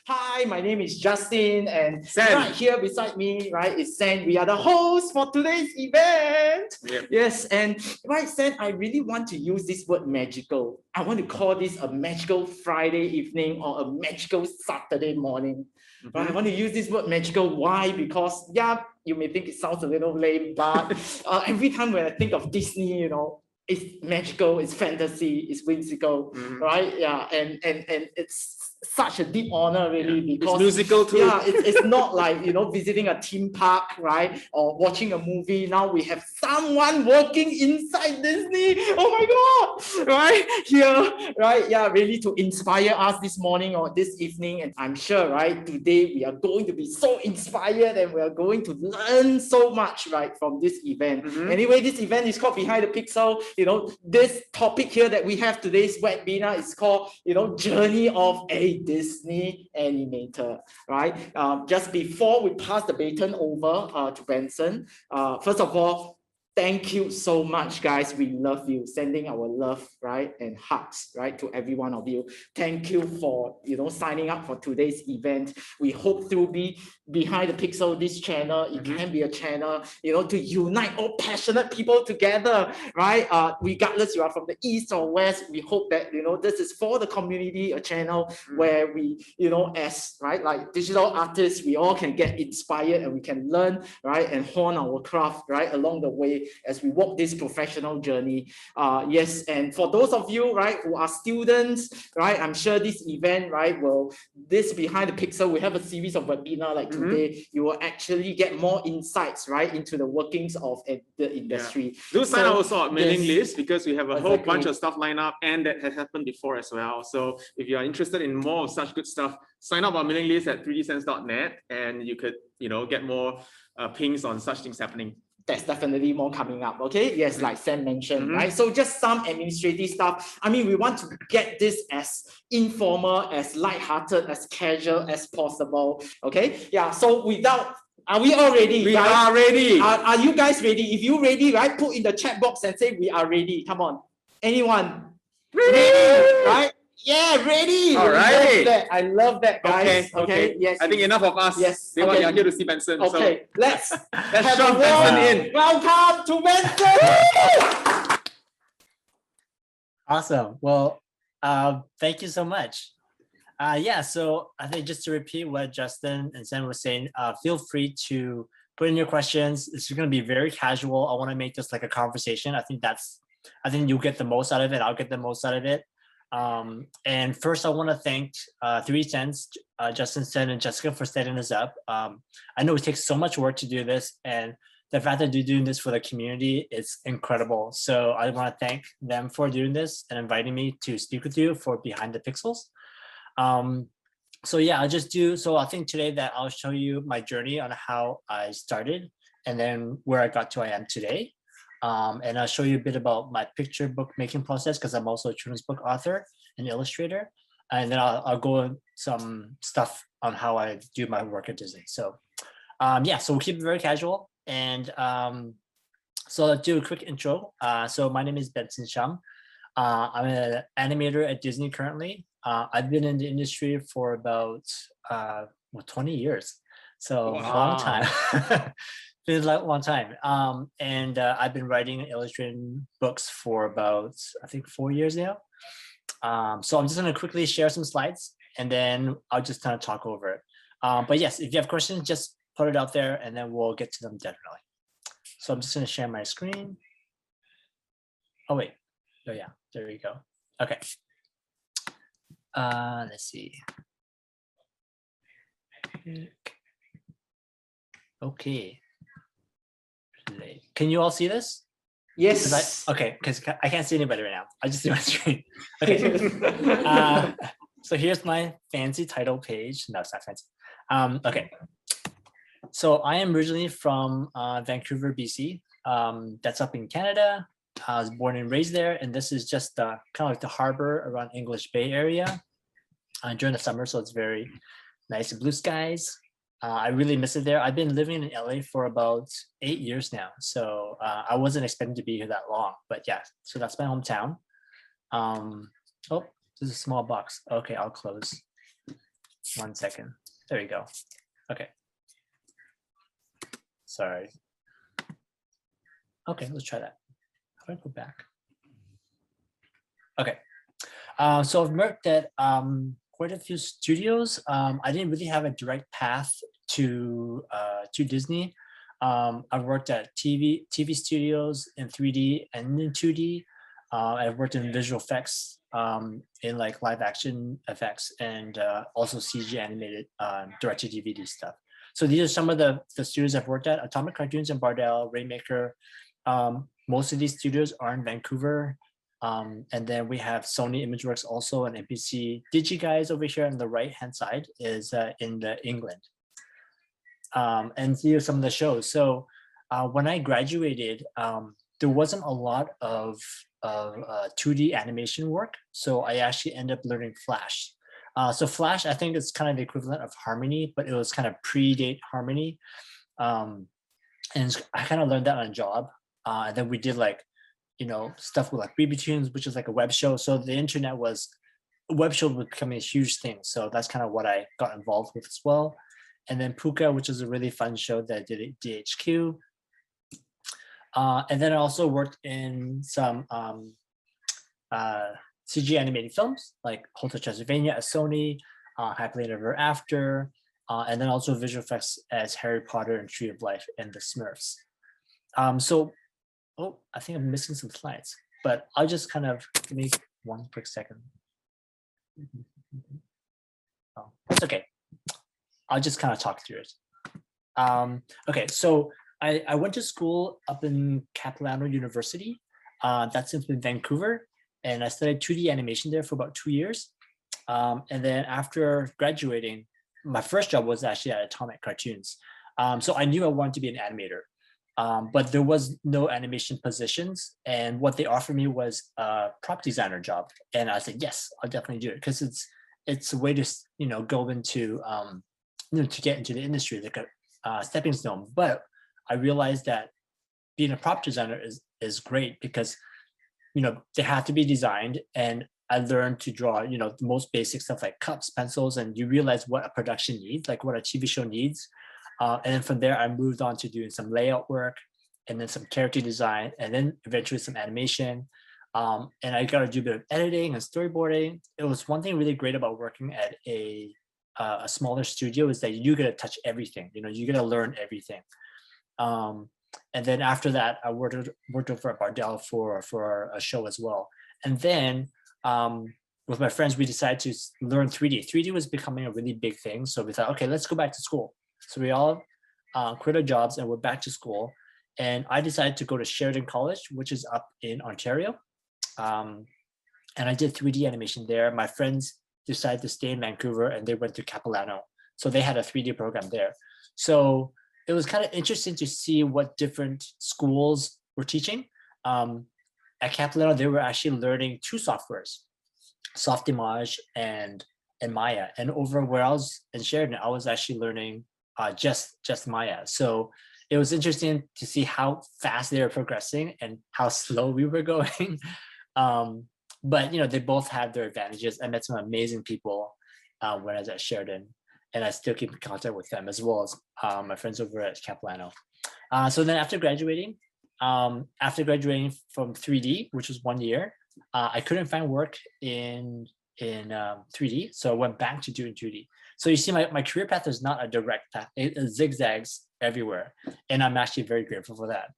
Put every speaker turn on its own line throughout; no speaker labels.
Hi, my name is Justin, and
Sam.
right here beside me, right, is Sam. We are the hosts for today's event.
Yep.
Yes, and right, Sam, I really want to use this word magical. I want to call this a magical Friday evening or a magical Saturday morning. Right, I want to use this word magical. Why? Because, yeah, you may think it sounds a little lame, but every time when I think of Disney, it's magical, it's fantasy, it's whimsical, right? Yeah, and it's such a deep honor, really, because
it's musical too.
Yeah, it's not like visiting a theme park, right, or watching a movie. Now we have someone working inside Disney. Oh my God, right here, right? Yeah, really to inspire us this morning or this evening, and I'm sure, right, today we are going to be so inspired and we are going to learn so much, right, from this event. Anyway, this event is called Behind the Pixel. This topic here that we have today's webinar is called, Journey of a Disney Animator, right? Just before we pass the baton over to Benson, first of all, thank you so much, guys. We love you. Sending our love, right, and hugs, right, to every one of you. Thank you for, signing up for today's event. We hope to be Behind the Pixel, this channel. It can be a channel, to unite all passionate people together, right? Regardless you are from the east or west, we hope that, this is for the community, a channel where we, as, right, like digital artists, we all can get inspired and we can learn, right, and hone our craft, right, along the way as we walk this professional journey. Yes, and for those of you, right, who are students, right, I'm sure this event, right, this Behind the Pixel, we have a series of webinar like today. You will actually get more insights, right, into the workings of the industry.
Do sign up also our mailing list, because we have a whole bunch of stuff lined up and that has happened before as well. So if you are interested in more of such good stuff, sign up our mailing list at 3dsense.net and you could, get more pings on such things happening. There's definitely more coming up, okay? Yes, like Sam mentioned, right? So just some administrative stuff. I mean, we want to get this as informal, as lighthearted, as casual as possible, okay? Yeah, so are we all ready? We are ready.
Are you guys ready? If you're ready, right, put in the chat box and say we are ready. Come on. Anyone? Ready, right? Yeah, ready.
All right.
I love that, guys.
Okay.
Yes.
I think enough of us.
Yes.
They want you here to see Benson.
Okay.
So
let's
shove Benson in.
Welcome to Benson.
Awesome. Well, thank you so much. Yeah, so I think just to repeat what Justin and Sam were saying, feel free to put in your questions. It's going to be very casual. I want to make this like a conversation. I think you'll get the most out of it. I'll get the most out of it. And first I want to thank 3dsense, Justin, Sen, and Jessica for setting this up. I know it takes so much work to do this, and the fact that you're doing this for the community is incredible. So I want to thank them for doing this and inviting me to speak with you for Behind the Pixels. So yeah, I think today that I'll show you my journey on how I started and then where I got to I am today. And I'll show you a bit about my picture book making process, because I'm also a children's book author and illustrator. And then I'll go into some stuff on how I do my work at Disney. So yeah, so we'll keep it very casual. And so I'll do a quick intro. So my name is Benson Shum. I'm an animator at Disney currently. I've been in the industry for about 20 years. So a long time. Been a long time. And I've been writing and illustrating books for about, I think, 4 years now. So I'm just going to quickly share some slides and then I'll just kind of talk over it. But yes, if you have questions, just put it out there and then we'll get to them definitely. So I'm just going to share my screen. Oh, wait. Oh, yeah. There we go. Okay. Let's see. Okay. Can you all see this?
Yes.
Okay, because I can't see anybody right now. I just see my screen. Okay. So here's my fancy title page. No, it's not fancy. Okay. So I am originally from Vancouver, BC. That's up in Canada. I was born and raised there, and this is just kind of like the harbor around English Bay area during the summer. So it's very nice blue skies. I really miss it there. I've been living in LA for about 8 years now. So I wasn't expecting to be here that long, but yeah, so that's my hometown. Oh, there's a small box. Okay, I'll close. 1 second. There we go. Okay. Sorry. Okay, let's try that. How do I go back? Okay. So I've worked at quite a few studios. I didn't really have a direct path to Disney. I've worked at TV studios in 3D and in 2D. I've worked in visual effects, in like live action effects, and also CG animated direct to DVD stuff. So these are some of the studios I've worked at: Atomic Cartoons in Bardell, Rainmaker. Most of these studios are in Vancouver. And then we have Sony ImageWorks also, and NPC. DigiGuys over here on the right hand side is in England. And here are some of the shows. So when I graduated, there wasn't a lot of 2D animation work. So I actually ended up learning Flash. So Flash, I think it's kind of the equivalent of Harmony, but it was kind of predate Harmony. And I kind of learned that on a job. And then we did like, stuff with like BB Tunes, which is like a web show. So the internet web show was becoming a huge thing. So that's kind of what I got involved with as well. And then Puka, which is a really fun show that I did at DHQ. And then I also worked in some CG animated films like Hotel Transylvania at Sony, Happily Ever After, and then also visual effects as Harry Potter and Tree of Life and the Smurfs. Oh, I think I'm missing some slides, but I'll just kind of give me 1 quick second. Oh, that's okay. I'll just kind of talk through it. Okay, so I went to school up in Capilano University. That's in Vancouver, and I studied 2D animation there for about 2 years. And then after graduating, my first job was actually at Atomic Cartoons. So I knew I wanted to be an animator. But there was no animation positions, and what they offered me was a prop designer job, and I said yes, I'll definitely do it because it's a way to go into to get into the industry, like a stepping stone. But I realized that being a prop designer is great because they have to be designed, and I learned to draw the most basic stuff like cups, pencils, and you realize what a production needs, like what a TV show needs. And then from there, I moved on to doing some layout work and then some character design and then eventually some animation. And I got to do a bit of editing and storyboarding. It was one thing really great about working at a smaller studio is that you get to touch everything. You get to learn everything. And then after that, I worked over at Bardell for a show as well. And then with my friends, we decided to learn 3D. 3D was becoming a really big thing. So we thought, okay, let's go back to school. So we all quit our jobs and we're back to school. And I decided to go to Sheridan College, which is up in Ontario. And I did 3D animation there. My friends decided to stay in Vancouver and they went to Capilano. So they had a 3D program there. So it was kind of interesting to see what different schools were teaching. At Capilano, they were actually learning 2 softwares, Softimage and Maya. And over where I was in Sheridan, I was actually learning just Maya. So it was interesting to see how fast they were progressing and how slow we were going. But they both had their advantages. I met some amazing people when I was at Sheridan, and I still keep in contact with them as well as my friends over at Capilano. So then after graduating from 3D, which was 1 year, I couldn't find work in 3D, so I went back to doing 2D. So you see, my career path is not a direct path; it zigzags everywhere, and I'm actually very grateful for that.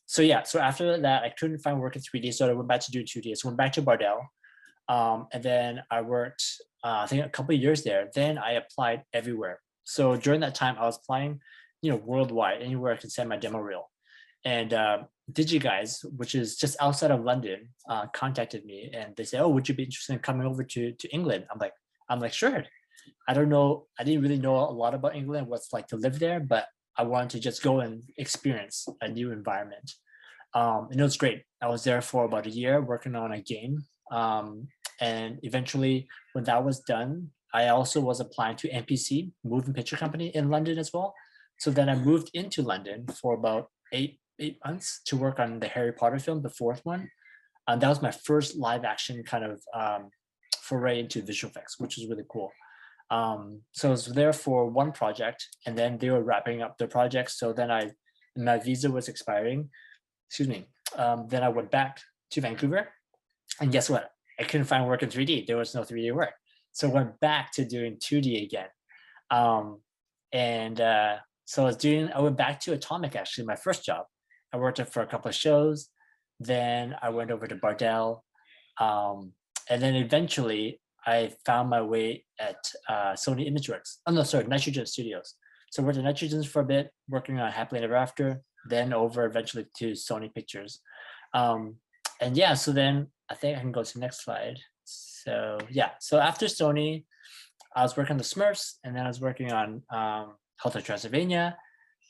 So after that, I couldn't find work in 3D, so I went back to do 2D. So I went back to Bardell, and then I worked, I think, a couple of years there. Then I applied everywhere. So during that time, I was applying, worldwide, anywhere I could send my demo reel. And DigiGuys, which is just outside of London, contacted me and they said, "Oh, would you be interested in coming over to England?" I'm like, sure. I don't know. I didn't really know a lot about England, what it's like to live there, but I wanted to just go and experience a new environment. And it was great. I was there for about a year working on a game. And eventually, when that was done, I also was applying to MPC, Moving Picture Company in London as well. So then I moved into London for about eight months to work on the Harry Potter film, the 4th one. And that was my first live action kind of foray into visual effects, which was really cool. So I was there for one project, and then they were wrapping up their project. So then my visa was expiring. Excuse me. Then I went back to Vancouver, and guess what? I couldn't find work in 3D. There was no 3D work. So I went back to doing 2D again. So I went back to Atomic, actually, my first job. I worked there for a couple of shows. Then I went over to Bardell. And then eventually I found my way at Sony Imageworks. Oh, no, sorry, Nitrogen Studios. So I worked at Nitrogen for a bit, working on Happily Ever After, then over eventually to Sony Pictures. And yeah, so then I think I can go to the next slide. So yeah, so after Sony, I was working on the Smurfs, and then I was working on Hotel Transylvania.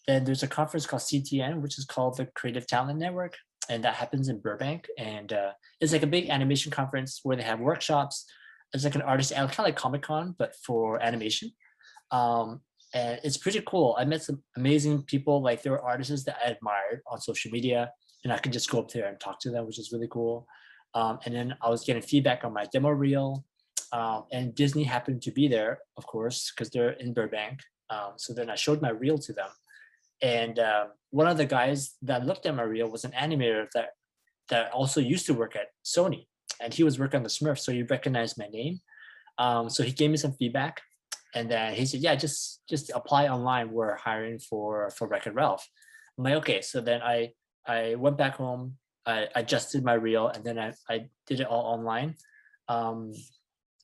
Then there's a conference called CTN, which is called the Creative Talent Network, and that happens in Burbank. And it's like a big animation conference where they have workshops. It's like an artist, kind of like Comic-Con, but for animation. And it's pretty cool. I met some amazing people. Like there were artists that I admired on social media, and I could just go up there and talk to them, which is really cool. And then I was getting feedback on my demo reel. And Disney happened to be there, of course, because they're in Burbank. So then I showed my reel to them. And one of the guys that looked at my reel was an animator that also used to work at Sony. And he was working on the Smurfs, so he recognized my name. So he gave me some feedback. And then he said, yeah, just apply online. We're hiring for Wreck-It Ralph. I'm like, okay. So then I went back home. I adjusted my reel, and then I did it all online. And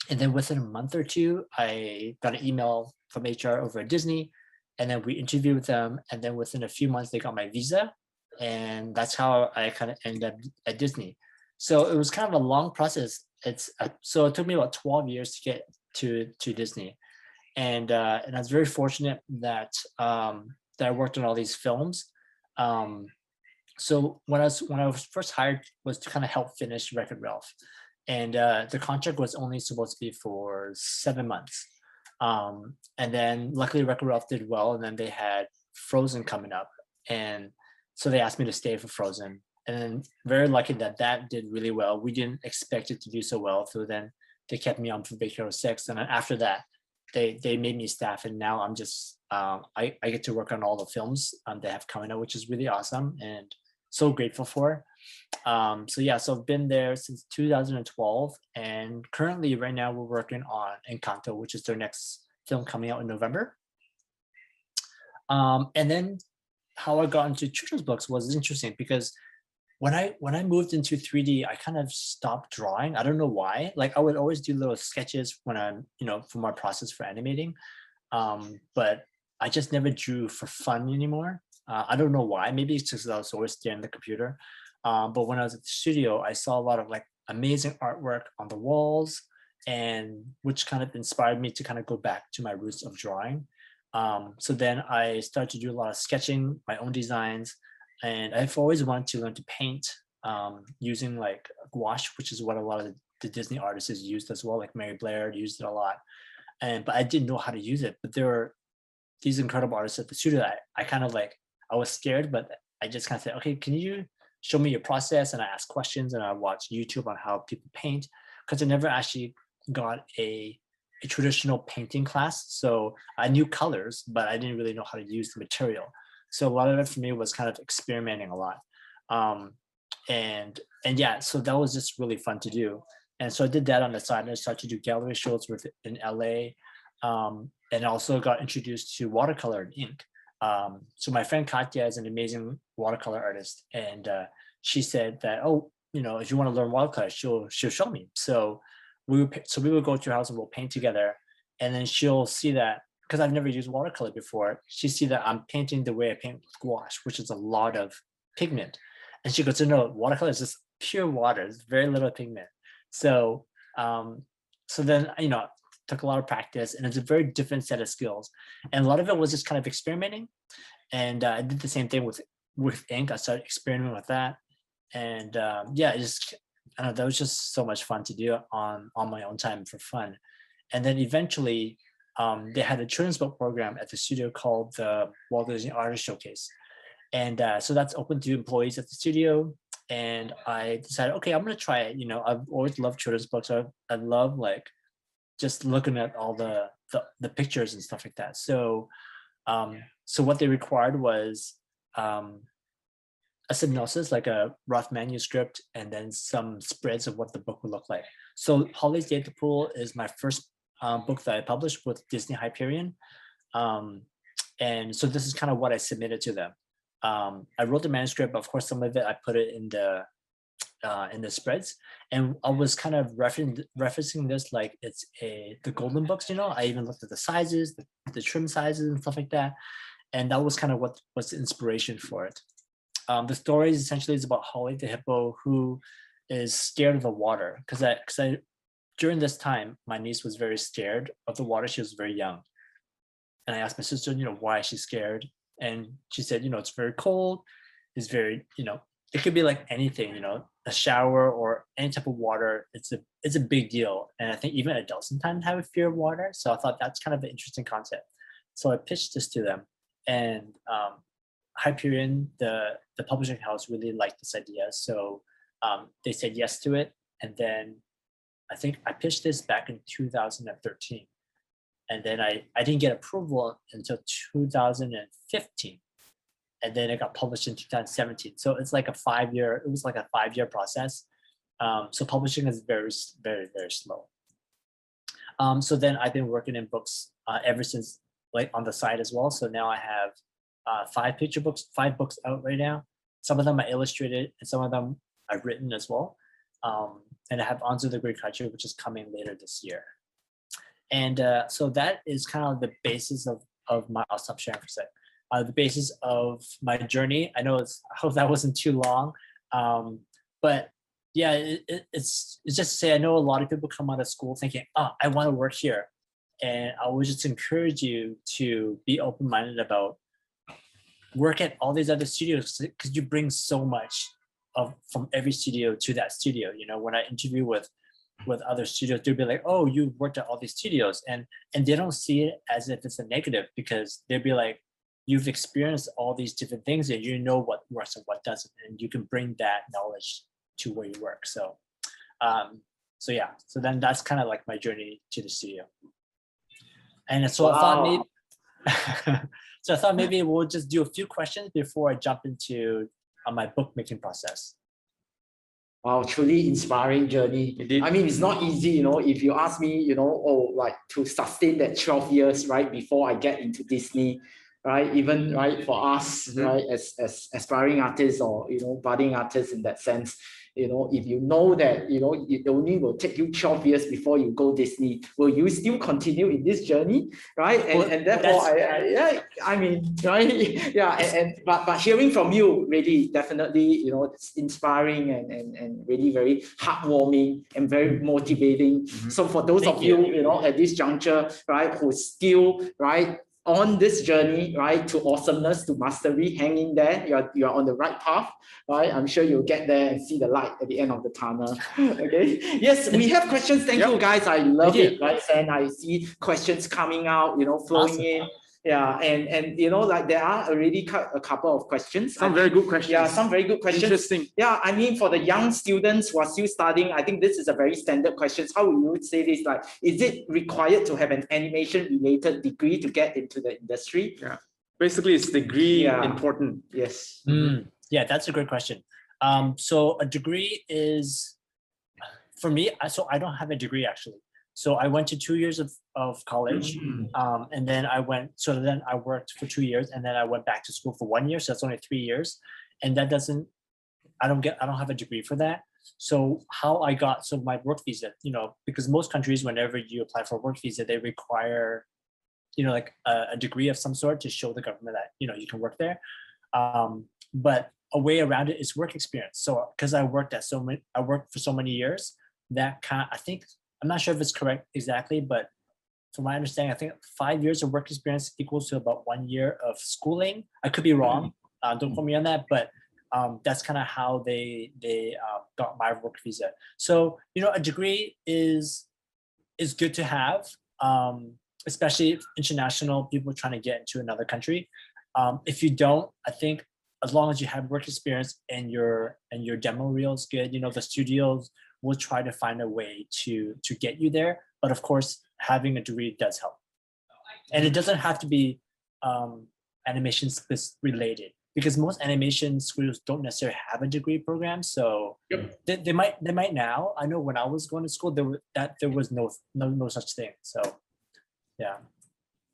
then within a month or two, I got an email from HR over at Disney, and then we interviewed with them. And then within a few months, they got my visa, and that's how I kind of ended up at Disney. So it was kind of a long process. So it took me about 12 years to get to Disney, and I was very fortunate that I worked on all these films. So when I was first hired was to kind of help finish Wreck-It Ralph. And the contract was only supposed to be for 7 months. And then luckily Wreck-It Ralph did well, and then they had Frozen coming up. And so they asked me to stay for Frozen. And then very lucky that did really well. We didn't expect it to do so well. So then they kept me on for Big Hero 6. And then after that, they made me staff. And now I'm just, I get to work on all the films they have coming out, which is really awesome and so grateful for. So I've been there since 2012, and currently right now we're working on Encanto, which is their next film coming out in November. And then how I got into children's books was interesting because when I moved into 3D, I kind of stopped drawing. I don't know why. Like I would always do little sketches when I'm, for my process for animating. But I just never drew for fun anymore. I don't know why. Maybe it's just I was always staring at the computer. But when I was at the studio, I saw a lot of like amazing artwork on the walls, and which kind of inspired me to kind of go back to my roots of drawing. So then I started to do a lot of sketching, my own designs, and I've always wanted to learn to paint using like gouache, which is what a lot of the Disney artists used as well. Like Mary Blair used it a lot, but I didn't know how to use it. But there were these incredible artists at the studio that I kind of like. I was scared, but I just kind of said, okay, can you show me your process? And I asked questions, and I watched YouTube on how people paint, because I never actually got a traditional painting class. So I knew colors, but I didn't really know how to use the material. So a lot of it for me was kind of experimenting a lot. And so that was just really fun to do. And so I did that on the side, and I started to do gallery shows in LA, and also got introduced to watercolor and ink. So my friend Katya is an amazing watercolor artist, and she said that, if you want to learn watercolor, she'll show me. So we would go to her house and we'll paint together, and then she'll see that, because I've never used watercolor before, she see that I'm painting the way I paint with gouache, which is a lot of pigment, and she goes, no, watercolor is just pure water. It's very little pigment. So then took a lot of practice, and it's a very different set of skills, and a lot of it was just kind of experimenting. And I did the same thing with ink. I started experimenting with that, and that was just so much fun to do on my own time for fun. And then eventually they had a children's book program at the studio called the Walt Disney Artist Showcase, and so that's open to employees at the studio. And I decided, okay, I'm gonna try it. I've always loved children's books. So I love like just looking at all the the pictures and stuff like that. So so what they required was a synopsis, like a rough manuscript, and then some spreads of what the book would look like. So Holly's Day at the Pool is my first book that I published with Disney Hyperion. And so this is kind of what I submitted to them. I wrote the manuscript, but of course, some of it I put it in the spreads, and I was kind of referencing this like it's the golden books. I even looked at the sizes, the trim sizes, and stuff like that, and that was kind of what was the inspiration for it. The story is essentially about Holly the hippo who is scared of the water because I during this time my niece was very scared of the water. She was very young, and I asked my sister, why is she scared? And she said, it's very cold. It's very, it could be like anything, a shower or any type of water. It's a big deal, and I think even adults sometimes have a fear of water. So I thought that's kind of an interesting concept. So I pitched this to them, and Hyperion, the publishing house, really liked this idea. So they said yes to it. And then I think I pitched this back in 2013. And then I didn't get approval until 2015. And then it got published in 2017. So it's like it was like a 5-year process. So publishing is very, very, very slow. So then I've been working in books ever since, like on the side as well. So now I have 5 books out right now. Some of them are illustrated and some of them I've written as well. And I have Onto the Great Country, which is coming later this year. And so that is kind of the basis of my, I'll stop sharing for a sec. The basis of my journey. I hope that wasn't too long. But yeah, it's just to say, I know a lot of people come out of school thinking, I want to work here. And I would just encourage you to be open-minded about work at all these other studios, because you bring so much from every studio to that studio. When I interview with other studios, they'll be like, oh, you worked at all these studios, and they don't see it as if it's a negative, because they'll be like, you've experienced all these different things and you know what works and what doesn't, and you can bring that knowledge to where you work. So yeah, so then that's kind of like my journey to the studio. And so
Wow.
I thought maybe we'll just do a few questions before I jump into my bookmaking process.
Wow, truly inspiring journey.
Indeed.
I mean, it's not easy, if you ask me, like to sustain that 12 years, right, before I get into Disney, right? Even, right, for us, right, as aspiring artists or, budding artists in that sense, if you know that, it only will take you 12 years before you go Disney, will you still continue in this journey, right? And therefore, I mean, right? Yeah, but hearing from you, really, definitely, it's inspiring and really very heartwarming and very motivating. So for those of you, at this juncture, right, who's still, right, on this journey, right, to awesomeness, to mastery, hang in there. You're on the right path, right? I'm sure you'll get there and see the light at the end of the tunnel. Okay. Yes, we have questions. Thank you, guys. I love it, right? And I see questions coming out, flowing in. Yeah, and like there are already a couple of questions.
Some very good questions.
Yeah, some very good questions.
Interesting.
Yeah, I mean, for the young students who are still studying, I think this is a very standard question. How you would say this? Like, is it required to have an animation-related degree to get into the industry?
Yeah, basically, is degree important?
Yes.
Yeah, that's a great question. So a degree is, for me, so I don't have a degree actually. So I went to 2 years of college, and then I worked for 2 years, and then I went back to school for 1 year. So that's only 3 years, and that doesn't, I don't have a degree for that. So my work visa, because most countries, whenever you apply for a work visa, they require, like a degree of some sort to show the government that, you can work there. But a way around it is work experience. So because I worked for so many years, I'm not sure if it's correct exactly, but from my understanding, I think 5 years of work experience equals to about 1 year of schooling. I could be wrong. Don't quote me on that, but that's kind of how they got my work visa. So, a degree is good to have, especially international people trying to get into another country. If you don't, I think as long as you have work experience and your demo reel is good, the studios will try to find a way to get you there. But of course, having a degree does help. And it doesn't have to be animation related, because most animation schools don't necessarily have a degree program. So they might now. I know when I was going to school, there was no such thing. So yeah.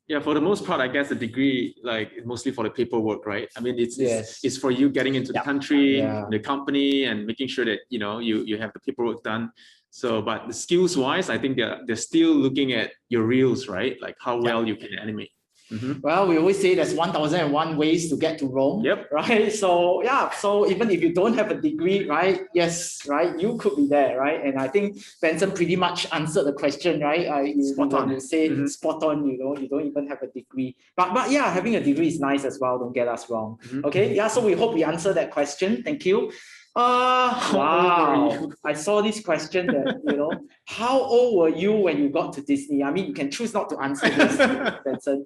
Yeah, for the most part, I guess the degree, like mostly for the paperwork, right? I mean, it's for you getting into the country, the company, and making sure that you have the paperwork done. So, but the skills wise, I think they're still looking at your reels, right? Like how well you can animate.
Well, we always say there's 1001 ways to get to Rome, right? So yeah, so even if you don't have a degree, right? Yes, right, you could be there, right? And I think Benson pretty much answered the question, right?
Spot on.
You say spot on, you don't even have a degree. But yeah, having a degree is nice as well, don't get us wrong. Okay, yeah, so we hope we answered that question. Thank you. Wow. I saw this question that, how old were you when you got to Disney? I mean, you can choose not to answer this, Benson.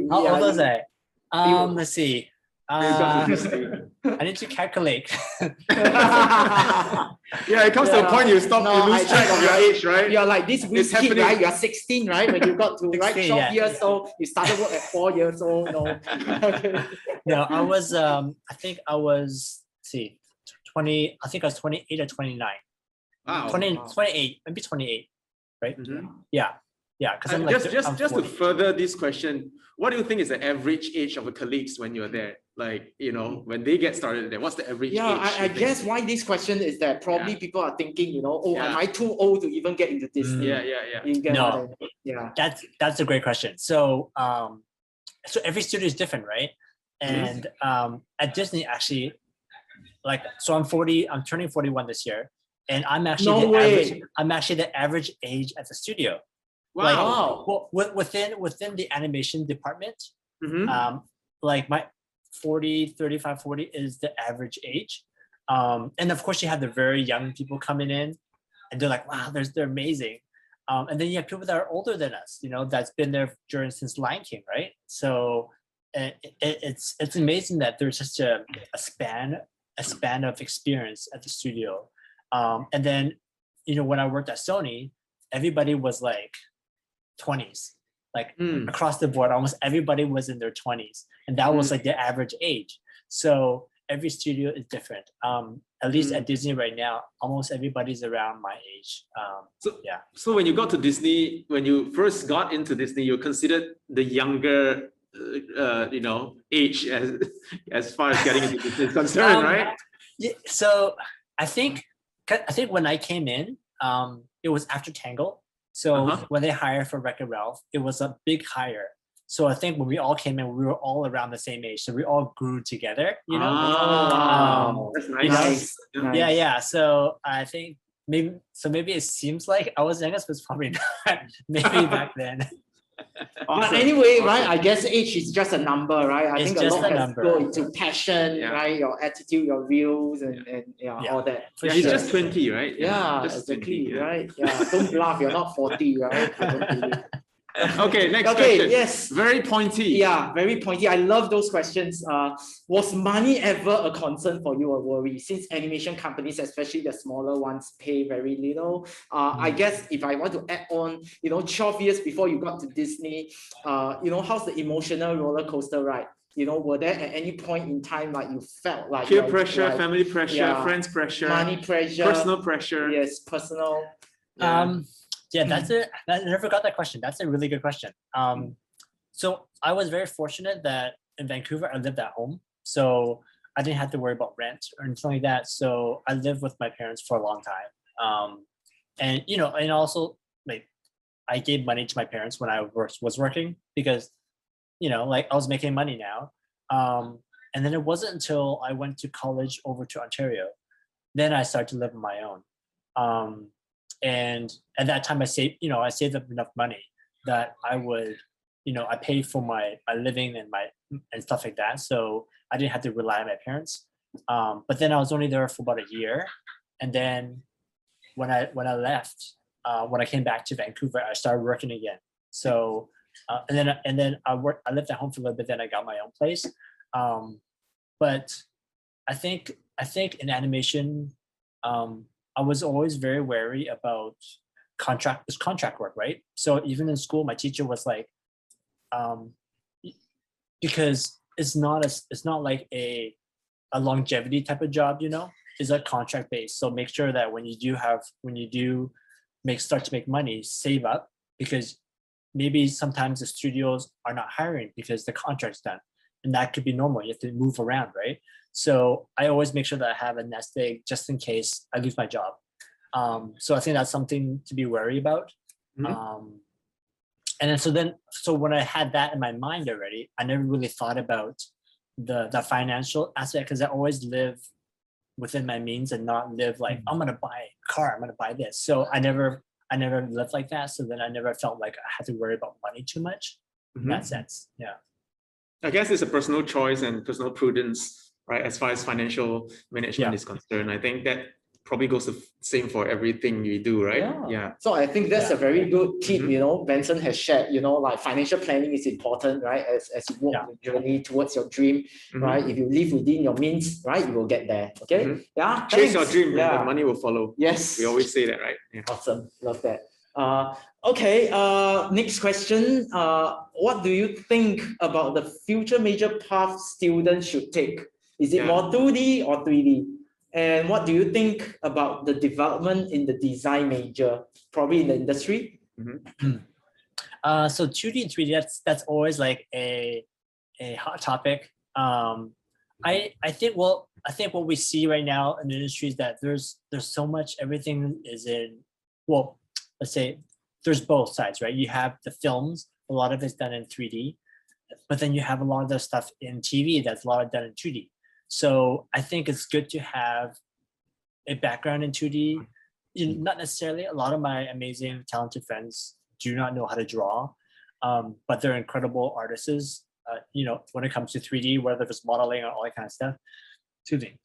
How old was I? Let's see. I need to calculate.
Yeah, it comes to a point you lose track of your age, right?
You're like this weird kid, right? You're 16, right? When you got to 12 years old, you started work at 4 years old. No.
No, I was I think I was 20, I think I was 28 or 29.
Wow.
28, maybe 28, right? Yeah. Because I'm like,
just to further this question, what do you think is the average age of the colleagues when you're there? Like, when they get started there, what's the average age?
I guess why this question is that probably people are thinking, am I too old to even get into Disney?
No. That's a great question. So so every studio is different, right? And at Disney, actually, so I'm turning 41 this year, and I'm actually the average age at the studio.
Wow.
Within the animation department, like my 35, 40 is the average age. And of course you have the very young people coming in, and they're like, wow, they're amazing. And then you have people that are older than us, that's been there since Lion King, right? So it's amazing that there's such a span of experience at the studio. And then, when I worked at Sony, everybody was like 20s, across the board, almost everybody was in their 20s. And that was like the average age. So every studio is different. At least at Disney right now, almost everybody's around my age.
So when you got to Disney, when you first got into Disney, you're considered the younger age as far as getting into Disney is concerned, right?
Yeah, so I think when I came in, it was after Tangle. So when they hired for Wreck-It Ralph, it was a big hire. So I think when we all came in, we were all around the same age. So we all grew together,
Oh, wow. That's nice.
Yeah. So I think maybe it seems like I was youngest, but it's probably not. Maybe back then.
But anyway, right? I guess age is just a number, right? I think a lot has
number.
go into passion, right? Your attitude, your views, and all that.
He's just 20, right?
Yeah,
just
exactly,
20,
right? Yeah, don't bluff. You're not 40, right?
Okay, next question.
Yes.
Very pointy.
Yeah, very pointy. I love those questions. Was money ever a concern for you or worry? Since animation companies, especially the smaller ones, pay very little. I guess if I want to add on, 12 years before you got to Disney, how's the emotional roller coaster ride? Were there at any point in time like you felt like
peer pressure, family pressure, friends pressure,
money pressure,
personal pressure?
Yes, personal.
I never got that question. That's a really good question. So I was very fortunate that in Vancouver, I lived at home. So I didn't have to worry about rent or anything like that. So I lived with my parents for a long time. And also like I gave money to my parents when I was working because, I was making money now. And then it wasn't until I went to college over to Ontario, then I started to live on my own. And at that time I saved up enough money that I would, I paid for my living and stuff like that. So I didn't have to rely on my parents. But then I was only there for about a year. And then when I left, when I came back to Vancouver, I started working again. So, and then I lived at home for a little bit, then I got my own place. But I think in animation, I was always very wary about contract work, right? So even in school, my teacher was like, because it's not like a longevity type of job, it's a contract based. So make sure that when you do start to make money, save up, because maybe sometimes the studios are not hiring because the contract's done, and that could be normal. You have to move around, right? So I always make sure that I have a nest egg just in case I lose my job. So I think that's something to be wary about. And then so when I had that in my mind already, I never really thought about the financial aspect, because I always live within my means and not live like, I'm gonna buy a car, I'm gonna buy this. So I never lived like that. So then I never felt like I had to worry about money too much in that sense. Yeah.
I guess it's a personal choice and personal prudence, right? As far as financial management is concerned, I think that probably goes the same for everything you do, right? Yeah.
So I think that's a very good tip, Benson has shared, like financial planning is important, right? As you walk the journey towards your dream, right? If you live within your means, right, you will get there. Okay. Yeah.
Chase your dream and the money will follow.
Yes.
We always say that, right? Yeah.
Awesome. Love that. Okay. Next question. What do you think about the future major path students should take? Is it more 2D or 3D? And what do you think about the development in the design major, probably in the industry?
So 2D and 3D, that's always like a hot topic. I think what we see right now in the industry is that there's so much, everything is in, well, let's say there's both sides, right? You have the films, a lot of it's done in 3D, but then you have a lot of the stuff in TV that's a lot of done in 2D. So I think it's good to have a background in 2D. Not necessarily, a lot of my amazing, talented friends do not know how to draw, but they're incredible artists, when it comes to 3D, whether it's modeling or all that kind of stuff. 2D.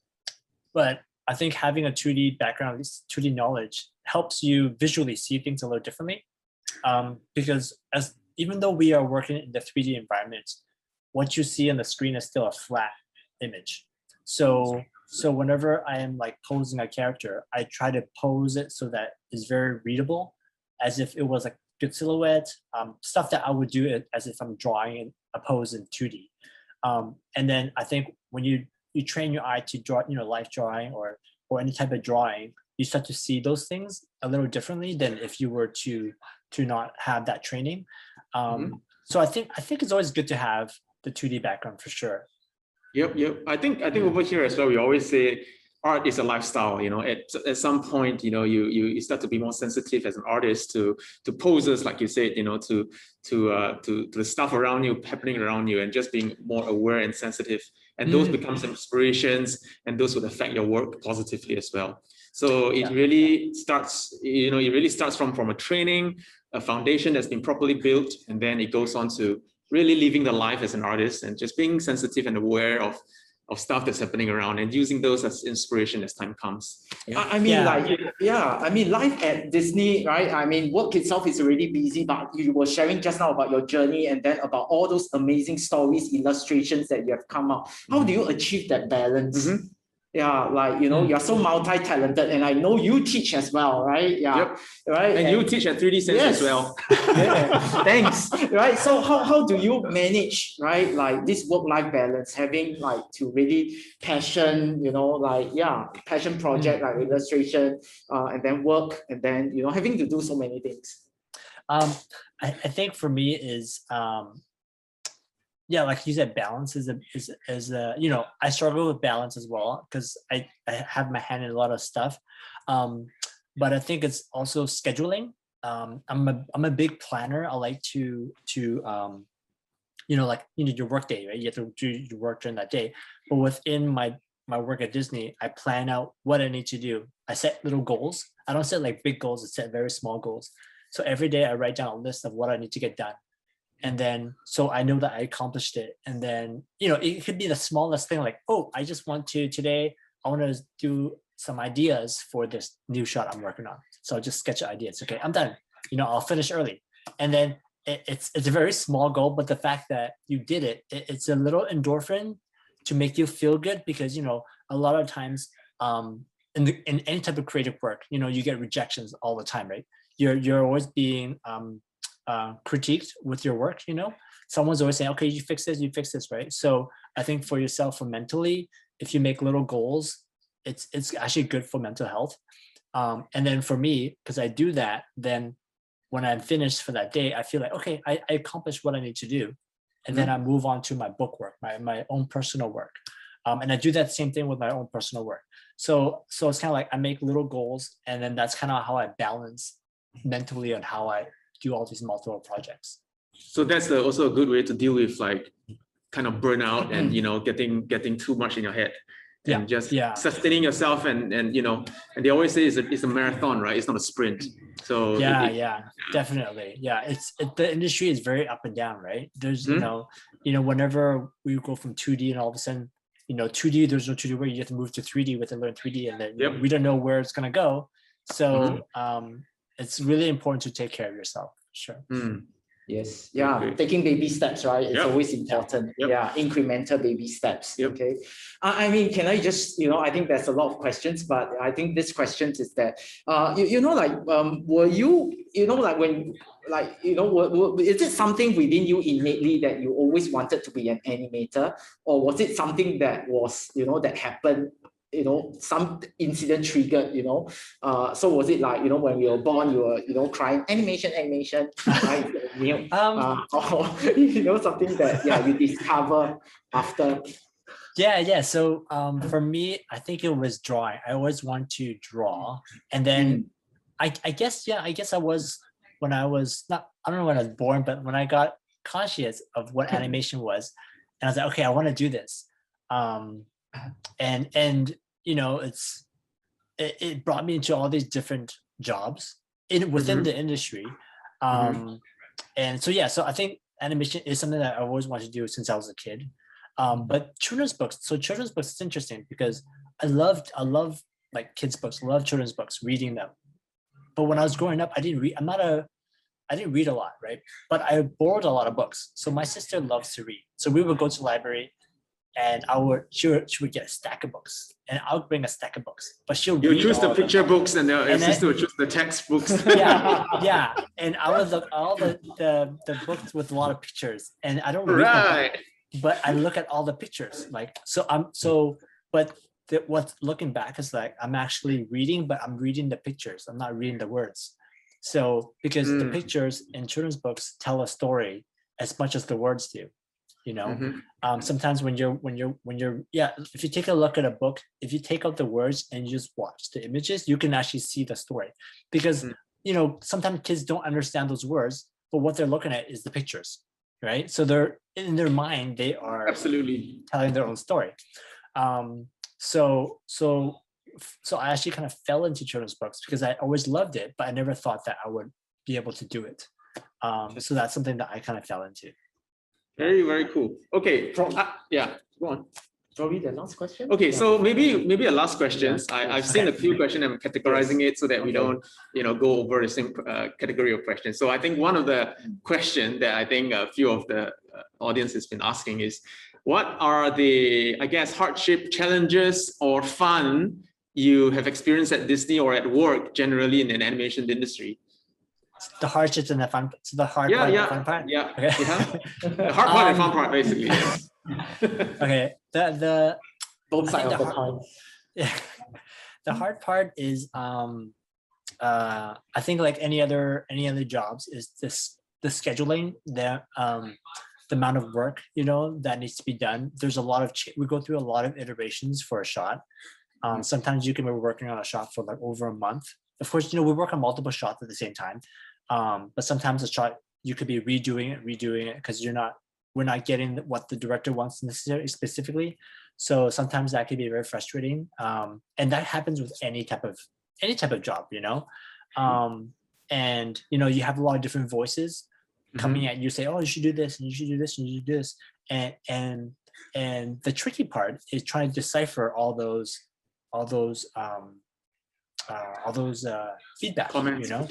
But I think having a 2D background, 2D knowledge, helps you visually see things a little differently. Because even though we are working in the 3D environment, what you see on the screen is still a flat image. So whenever I am like posing a character, I try to pose it so that it's very readable, as if it was a good silhouette, stuff that I would do it as if I'm drawing a pose in 2D. And then I think when you train your eye to draw, life drawing or any type of drawing, you start to see those things a little differently than if you were to not have that training. So I think it's always good to have the 2D background for sure.
Yep. I think over here as well, we always say art is a lifestyle. At some point, you start to be more sensitive as an artist to poses, like you said, to the stuff around you, happening around you, and just being more aware and sensitive. And those become inspirations, and those would affect your work positively as well. So it really starts, from a training, a foundation that's been properly built, and then it goes on to really living the life as an artist and just being sensitive and aware of stuff that's happening around and using those as inspiration as time comes.
Life at Disney, right? Work itself is already busy, but you were sharing just now about your journey and then about all those amazing stories, illustrations that you have come out. How do you achieve that balance? You're so multi-talented, and I know you teach as well, right? Right.
And you teach at 3dsense as well.
Thanks. Right. So how do you manage, right? Like this work-life balance, having like to really passion, passion project like illustration, and then work, and then having to do so many things.
I think for me is like you said, balance is I struggle with balance as well, because I have my hand in a lot of stuff. But I think it's also scheduling. I'm a big planner. I like to your work day, right? You have to do your work during that day. But within my work at Disney, I plan out what I need to do. I set little goals. I don't set like big goals. I set very small goals. So every day I write down a list of what I need to get done. And then, so I know that I accomplished it. And then, it could be the smallest thing, like, I just want to, today, I want to do some ideas for this new shot I'm working on. So I'll just sketch ideas. Okay, I'm done. I'll finish early. And then it's a very small goal, but the fact that you did it, it's a little endorphin to make you feel good, because, a lot of times in any type of creative work, you get rejections all the time, right? You're always being critiqued with your work, someone's always saying, okay, you fix this, right? So I think for yourself, for mentally, if you make little goals, it's actually good for mental health. And then for me, because I do that, then when I'm finished for that day, I feel like, okay, I accomplished what I need to do. And then I move on to my book work, my own personal work. And I do that same thing with my own personal work. So it's kind of like I make little goals, and then that's kind of how I balance mentally on how I do all these multiple projects.
So that's also a good way to deal with like kind of burnout and, you know, getting too much in your head. And just sustaining yourself, and you know, and they always say it's a marathon, right? It's not a sprint. So
definitely, the industry is very up and down, right? There's you know, whenever we go from 2D and all of a sudden, you know, 2D, there's no 2D where you have to move to 3D with learn 3D, and then we don't know where it's gonna go. So it's really important to take care of yourself. Sure.
Yes, taking baby steps, right? It's always important. Incremental baby steps. Okay. I mean, can I just, you know, I think there's a lot of questions, but I think this question is that, you know, like, were you, you know, like when, like, you know, is it something within you innately that you always wanted to be an animator, or was it something that was, you know, that happened, you know, some incident triggered, you know, so was it like, you know, when you were born, you were, you know, crying animation, right? Or, you know, something that you discover after.
So for me, I think it was drawing. I always want to draw, and then I guess I was, when I was not, I don't know when I was born, but when I got conscious of what animation was, and I was like, okay, I want to do this. And you know, it brought me into all these different jobs within the industry. And so I think animation is something that I always wanted to do since I was a kid. But children's books, it's interesting because I love like kids books, I love children's books, reading them. But when I was growing up, I didn't read a lot, right? But I borrowed a lot of books. So my sister loves to read. So we would go to the library, and she would get a stack of books, and I would bring a stack of books. But she'll
choose the picture books, and your sister would choose the textbooks.
And I would look all the books with a lot of pictures, and I don't read them, but I look at all the pictures. Like what's looking back is like I'm actually reading, but I'm reading the pictures. I'm not reading the words. So because the pictures in children's books tell a story as much as the words do. You know, sometimes when you're if you take a look at a book, if you take out the words and you just watch the images, you can actually see the story, because you know, sometimes kids don't understand those words, but what they're looking at is the pictures, right? So they're in their mind, they are
absolutely
telling their own story. So I actually kind of fell into children's books because I always loved it, but I never thought that I would be able to do it. So that's something that I kind of fell into.
Very, very cool. Okay. Go on.
Probably the last question.
Okay, so maybe a last question. I've seen a few questions. I'm categorizing it so that we don't, you know, go over the same category of questions. So I think one of the questions that I think a few of the audience has been asking is, what are the, I guess, hardship, challenges, or fun you have experienced at Disney or at work generally in an animation industry?
The hardships and the fun. So the hard part, the fun part.
The hard part and fun part, basically. Yes.
Okay. The
both sides of the coin.
Yeah. The hard part is I think like any other jobs is the scheduling, the amount of work, you know, that needs to be done. There's a lot of we go through a lot of iterations for a shot. Sometimes you can be working on a shot for like over a month. Of course, you know, we work on multiple shots at the same time. But sometimes a shot you could be redoing it because we're not getting what the director wants necessarily specifically. So sometimes that can be very frustrating. And that happens with any type of job, you know. And you know, you have a lot of different voices coming at you, say, oh, you should do this, and you should do this, and you should do this. And the tricky part is trying to decipher all those feedback, comments, you know.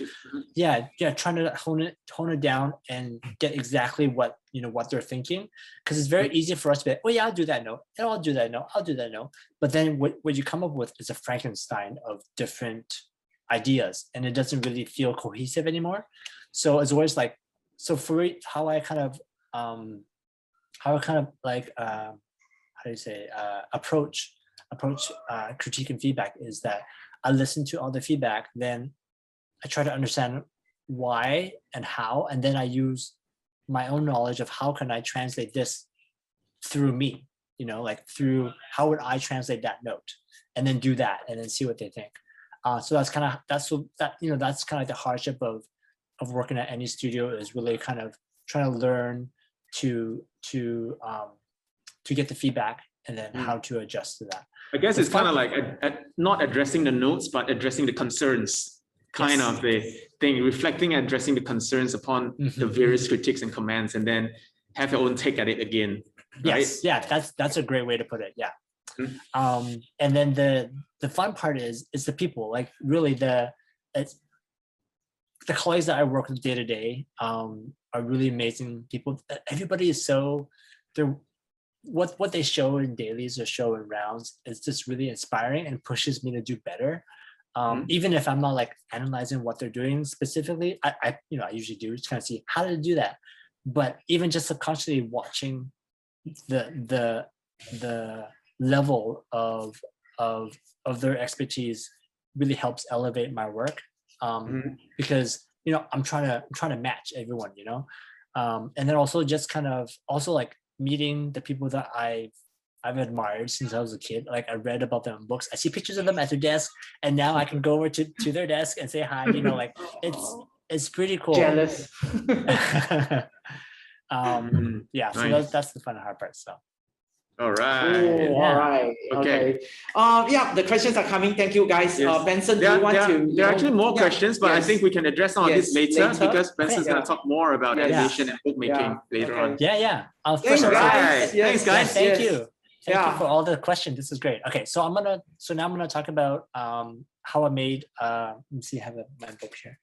Trying to tone it down and get exactly what they're thinking, because it's very easy for us to be like, oh yeah, I'll do that note, and I'll do that note, but then what you come up with is a Frankenstein of different ideas, and it doesn't really feel cohesive anymore. So it's always like, so for how I kind of how I kind of like how do you say approach critique and feedback is that I listen to all the feedback, then I try to understand why and how, and then I use my own knowledge of how can I translate this through me, like through how would I translate that note, and then do that, and then see what they think. So that's kind of that's kind of the hardship of working at any studio, is really kind of trying to learn to get the feedback and then how to adjust to that.
I guess it's kind of like not addressing the notes, but addressing the concerns, kind of the thing, reflecting and addressing the concerns upon the various critiques and comments, and then have your own take at it again. Right?
Yes, yeah, that's a great way to put it. Yeah. And then the fun part is the people, like really the colleagues that I work with day to day are really amazing people. Everybody is they're what they show in dailies or show in rounds is just really inspiring and pushes me to do better. Even if I'm not like analyzing what they're doing specifically, I usually do just kind of see how to do that. But even just subconsciously watching the level of their expertise really helps elevate my work, because I'm trying to match everyone, and then also just kind of also like meeting the people that I've admired since I was a kid. Like I read about them in books, I see pictures of them at their desk, and now I can go over to their desk and say hi, like it's pretty cool.
Jealous.
Yeah, so
Nice.
that's the fun and hard part. So
All right.
Ooh, all right. Okay. Yeah, the questions are coming. Thank you, guys.
Yes.
Benson, do you want to?
There are actually more questions, but I think we can address some of this later, because Benson's
Okay.
going to talk more about
Yes.
animation and bookmaking later on.
yeah.
Thanks,
First of all,
guys.
Thanks, guys.
thank
Yes.
you. Thank you for all the questions. This is great. Okay, so now I'm gonna talk about how I made let me see, I have my book here.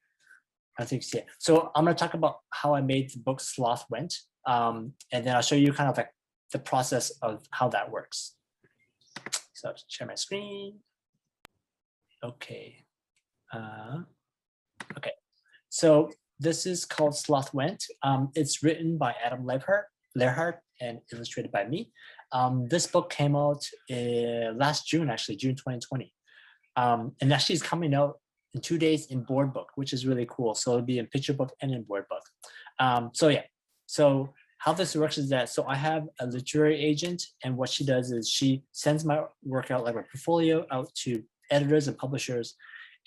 I think you see it. So I'm gonna talk about how I made the book Sloth went. And then I'll show you kind of like the process of how that works. So I'll share my screen. Okay. Okay. So this is called Sloth Went. It's written by Adam Lehrhardt and illustrated by me. This book came out last June, actually, June 2020. And actually it's coming out in 2 days in board book, which is really cool. So it'll be in picture book and in board book. So how this works is that, so I have a literary agent, and what she does is she sends my work out, like my portfolio, out to editors and publishers.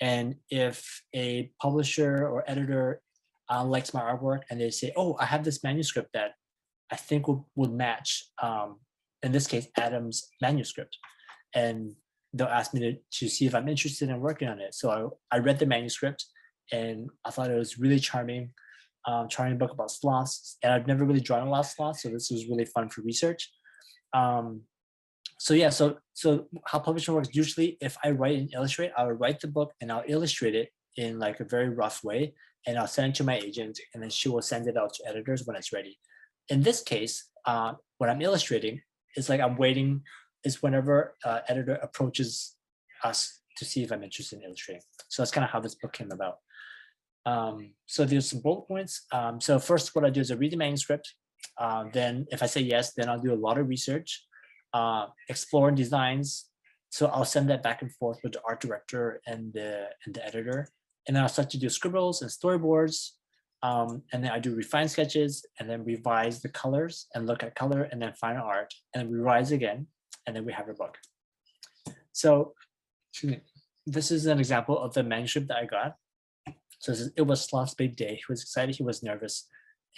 And if a publisher or editor likes my artwork and they say, oh, I have this manuscript that I think would match, in this case, Adam's manuscript. And they'll ask me to see if I'm interested in working on it. So I read the manuscript and I thought it was really charming book about sloths. And I've never really drawn a lot of sloths, so this was really fun for research. So how publishing works, usually if I write and illustrate, I would write the book and I'll illustrate it in like a very rough way, and I'll send it to my agent, and then she will send it out to editors when it's ready. In this case, when I'm illustrating, it's like I'm waiting, is whenever editor approaches us to see if I'm interested in illustrating. So that's kind of how this book came about. So there's some bullet points. So first, what I do is I read the manuscript. Then if I say yes, then I'll do a lot of research, explore designs. So I'll send that back and forth with the art director and the editor. And then I'll start to do scribbles and storyboards. And then I do refine sketches, and then revise the colors and look at color, and then final art, and then revise again. And then we have a book. So this is an example of the manuscript that I got. So it was Sloth's big day. He was excited, he was nervous.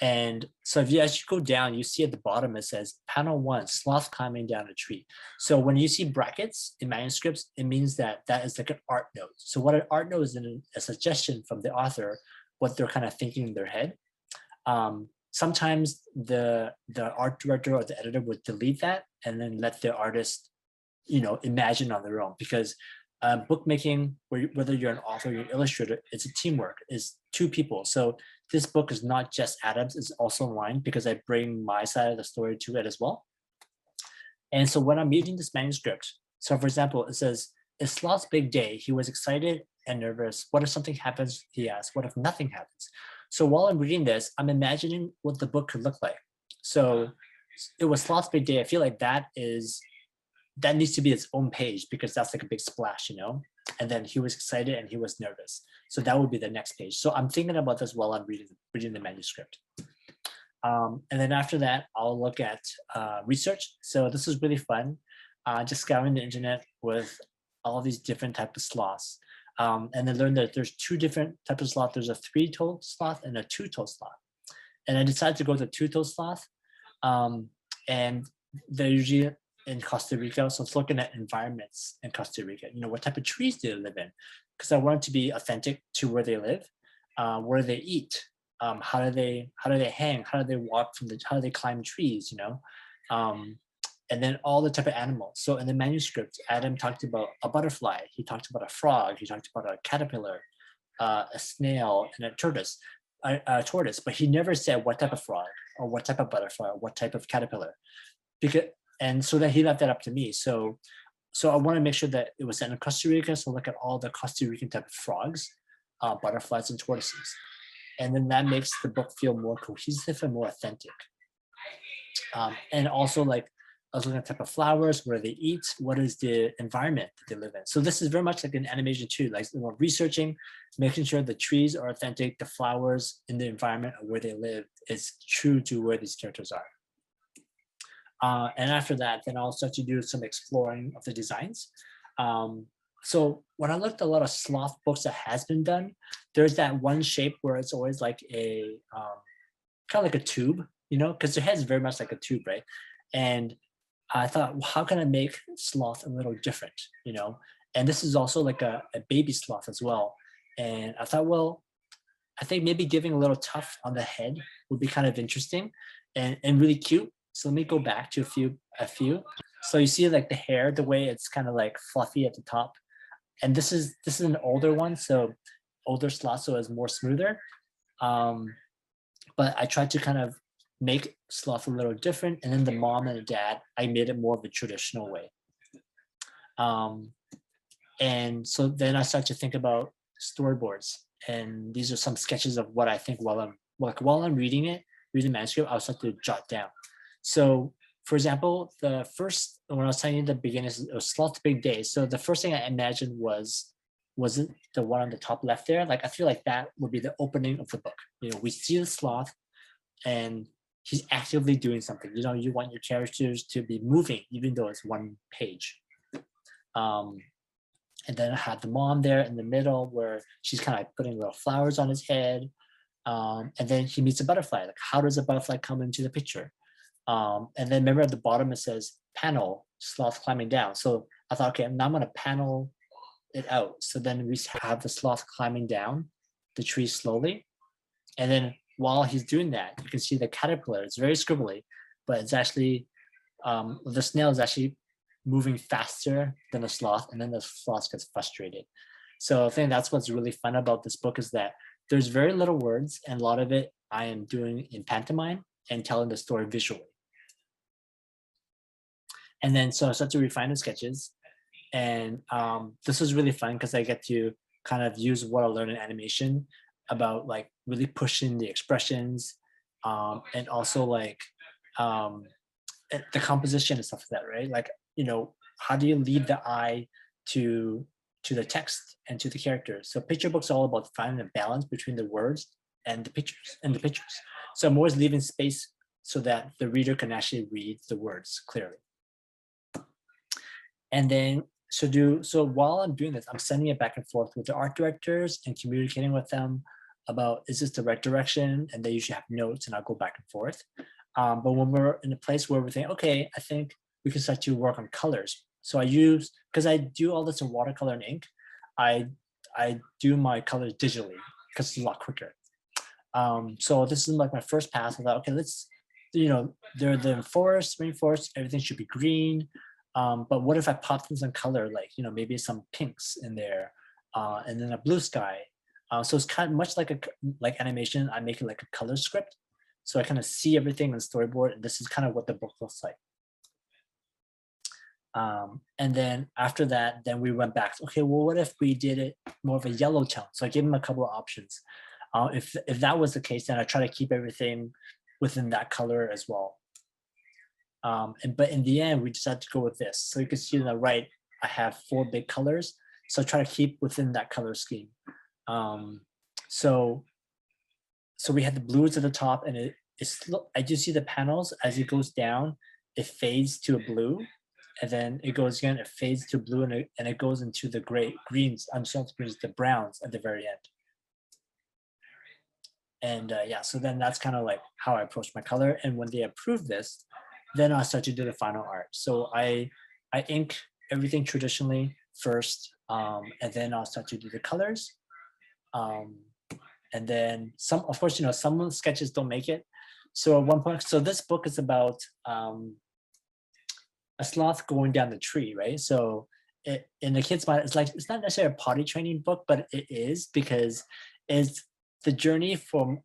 And so as you go down, you see at the bottom, it says panel 1, Sloth climbing down a tree. So when you see brackets in manuscripts, it means that is like an art note. So what an art note is a suggestion from the author, what they're kind of thinking in their head. Sometimes the art director or the editor would delete that and then let the artist, imagine on their own, because bookmaking, whether you're an author or you're an illustrator, it's a teamwork, it's two people. So this book is not just Adam's, it's also mine, because I bring my side of the story to it as well. And so when I'm reading this manuscript, so for example, it says, it's Sloth's big day. He was excited and nervous. What if something happens? He asked. What if nothing happens? So while I'm reading this, I'm imagining what the book could look like. So it was Sloth's big day. I feel like that needs to be its own page because that's like a big splash, you know? And then he was excited and he was nervous. So that would be the next page. So I'm thinking about this while I'm reading the manuscript. And then after that, I'll look at research. So this is really fun. Just scouring the internet with all these different types of sloths. And then learn that there's two different types of sloth. There's a 3-toed sloth and a 2-toed sloth. And I decided to go with the 2-toed sloth. And they're usually in Costa Rica. So it's looking at environments in Costa Rica. You know, what type of trees do they live in? Because I want it to be authentic to where they live, where they eat, how do they hang, how do they walk how do they climb trees, you know? And then all the type of animals. So in the manuscript, Adam talked about a butterfly, he talked about a frog, he talked about a caterpillar, a snail, and a tortoise, but he never said what type of frog or what type of butterfly or what type of caterpillar. And so that he left that up to me. So I want to make sure that it was set in Costa Rica. So look at all the Costa Rican type of frogs, butterflies, and tortoises. And then that makes the book feel more cohesive and more authentic. And also, like, I was looking at the type of flowers, where they eat, what is the environment that they live in. So this is very much like an animation too, like researching, making sure the trees are authentic, the flowers in the environment of where they live is true to where these characters are. And after that, then I'll start to do some exploring of the designs. So when I looked at a lot of sloth books that has been done, there's that one shape where it's always like a kind of like a tube, you know, because their head is very much like a tube, right? And I thought, well, how can I make sloth a little different, you know? And this is also like a baby sloth as well. And I thought, well, I think maybe giving a little tuft on the head would be kind of interesting and really cute. So let me go back to a few. So you see like the hair, the way it's kind of like fluffy at the top. And this is an older one, so older sloth, so it's more smoother. But I tried to kind of make sloth a little different. And then the mom and the dad, I made it more of a traditional way. And so then I started to think about storyboards. And these are some sketches of what I think while I'm reading the manuscript, I'll start to jot down. So for example, when I was telling you the beginning, it was Sloth's big day. So the first thing I imagined wasn't the one on the top left there. Like, I feel like that would be the opening of the book. You know, we see the sloth and he's actively doing something. You know, you want your characters to be moving, even though it's one page. And then I had the mom there in the middle where she's kind of like putting little flowers on his head. And then he meets a butterfly. Like, how does a butterfly come into the picture? And then remember at the bottom it says panel, sloth climbing down. So I thought, okay, now I'm gonna panel it out. So then we have the sloth climbing down the tree slowly. And then while he's doing that, you can see the caterpillar. It's very scribbly, but it's actually, the snail is actually moving faster than the sloth, and then the sloth gets frustrated. So I think that's what's really fun about this book, is that there's very little words, and a lot of it I am doing in pantomime and telling the story visually. And then so I start to refine the sketches. And this was really fun because I get to kind of use what I learned in animation about like really pushing the expressions, and also like the composition and stuff like that, right? Like, you know, how do you lead the eye to the text and to the characters? So picture books are all about finding a balance between the words and the pictures. So I'm always leaving space so that the reader can actually read the words clearly. And then so while I'm doing this, I'm sending it back and forth with the art directors and communicating with them about, is this the right direction? And they usually have notes, and I'll go back and forth. But when we're in a place where we're thinking, okay, I think we can start to work on colors. So because I do all this in watercolor and ink, I do my colors digitally because it's a lot quicker. So this is like my first pass. I thought, okay, let's, you know, they're the rainforest, everything should be green. But what if I pop in some color, like, you know, maybe some pinks in there, and then a blue sky. So it's kind of much like animation. I make it like a color script. So I kind of see everything in the storyboard, and this is kind of what the book looks like. And then after that, then we went back. Okay, well, what if we did it more of a yellow tone? So I gave him a couple of options. If that was the case, then I try to keep everything within that color as well. But in the end, we decided to go with this. So you can see on the right, I have 4 big colors. So try to keep within that color scheme. So we had the blues at the top, and I do see the panels as it goes down, it fades to a blue, and then it goes again, it fades to blue, and it goes into the greens, the browns at the very end. And yeah, so then that's kind of like how I approach my color. And when they approve this, then I'll start to do the final art. So I ink everything traditionally first, and then I'll start to do the colors. And then of course, some sketches don't make it. So at one point, so this book is about a sloth going down the tree, right? So in the kids' mind, it's not necessarily a potty training book, but it is, because it's the journey from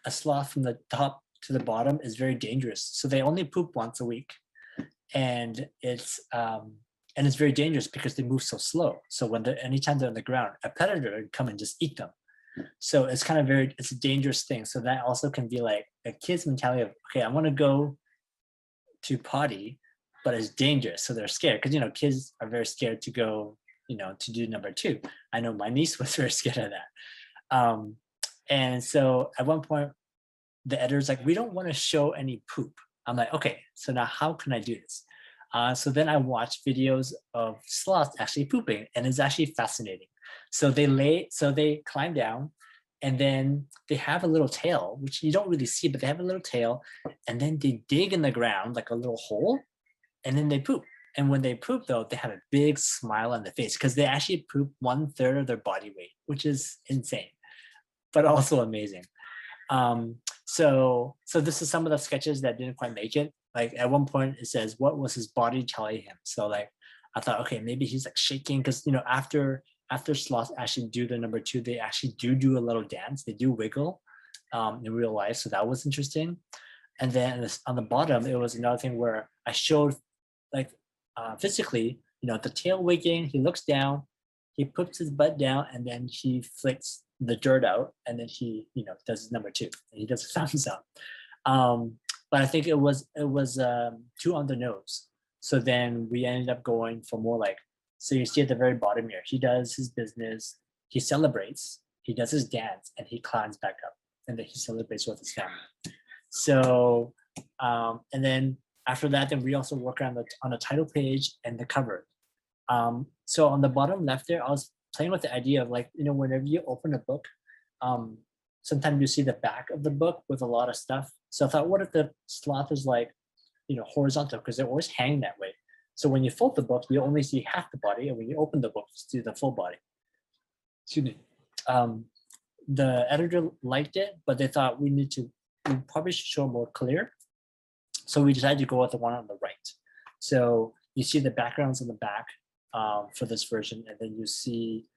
a sloth from the top to the bottom is very dangerous. So they only poop once a week, and it's very dangerous because they move so slow. So anytime they're on the ground, a predator would come and just eat them. So it's kind of it's a dangerous thing. So that also can be like a kid's mentality of, okay, I want to go to potty, but it's dangerous. So they're scared because, kids are very scared to go, to do number 2. I know my niece was very scared of that. And so at one point, the editor's like, we don't want to show any poop. I'm like, okay, so now how can I do this? So then I watched videos of sloths actually pooping, and it's actually fascinating. So they climb down, and then they have a little tail, which you don't really see, but they have a little tail, and then they dig in the ground like a little hole, and then they poop. And when they poop, though, they have a big smile on their face because they actually poop 1/3 of their body weight, which is insane, but also amazing. So this is some of the sketches that didn't quite make it. Like at one point it says, what was his body telling him? So like, I thought, okay, maybe he's like shaking, because, after sloths actually do the number 2, they actually do a little dance. They do wiggle in real life. So that was interesting. And then on the bottom, it was another thing where I showed like physically, the tail wiggling, he looks down, he puts his butt down, and then he flicks the dirt out, and then he, does his number 2, and he does a thumbs up. But I think it was too on the nose. So then we ended up going for more like, so you see at the very bottom here, he does his business, he celebrates, he does his dance, and he climbs back up, and then he celebrates with his family. So, and then after that, then we also work on the title page and the cover. So on the bottom left there, I was playing with the idea of like, whenever you open a book, sometimes you see the back of the book with a lot of stuff. So I thought, what if the sloth is like, horizontal, because they're always hanging that way. So when you fold the book, you only see half the body, and when you open the book, you see the full body. Excuse me. The editor liked it, but they thought we probably should show more clear. So we decided to go with the one on the right. So you see the backgrounds in the back for this version, and then you see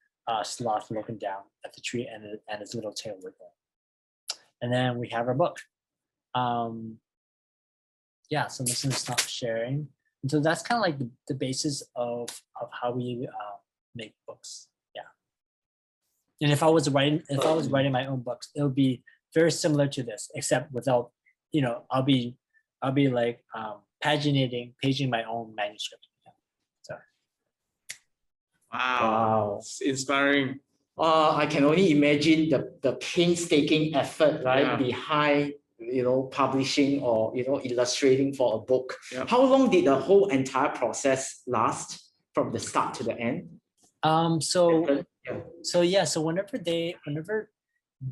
Sloth looking down at the tree and his little tail wiggling. And then we have our book. Yeah, so this is stop sharing. And so that's kind of like the basis of how we make books. Yeah. And if I was writing my own books, it would be very similar to this, except without, I'll be like paging my own manuscript. So.
Wow. It's inspiring.
I can only imagine the painstaking effort, right, behind publishing or illustrating for a book.
Yep.
How long did the whole entire process last from the start to the end?
So whenever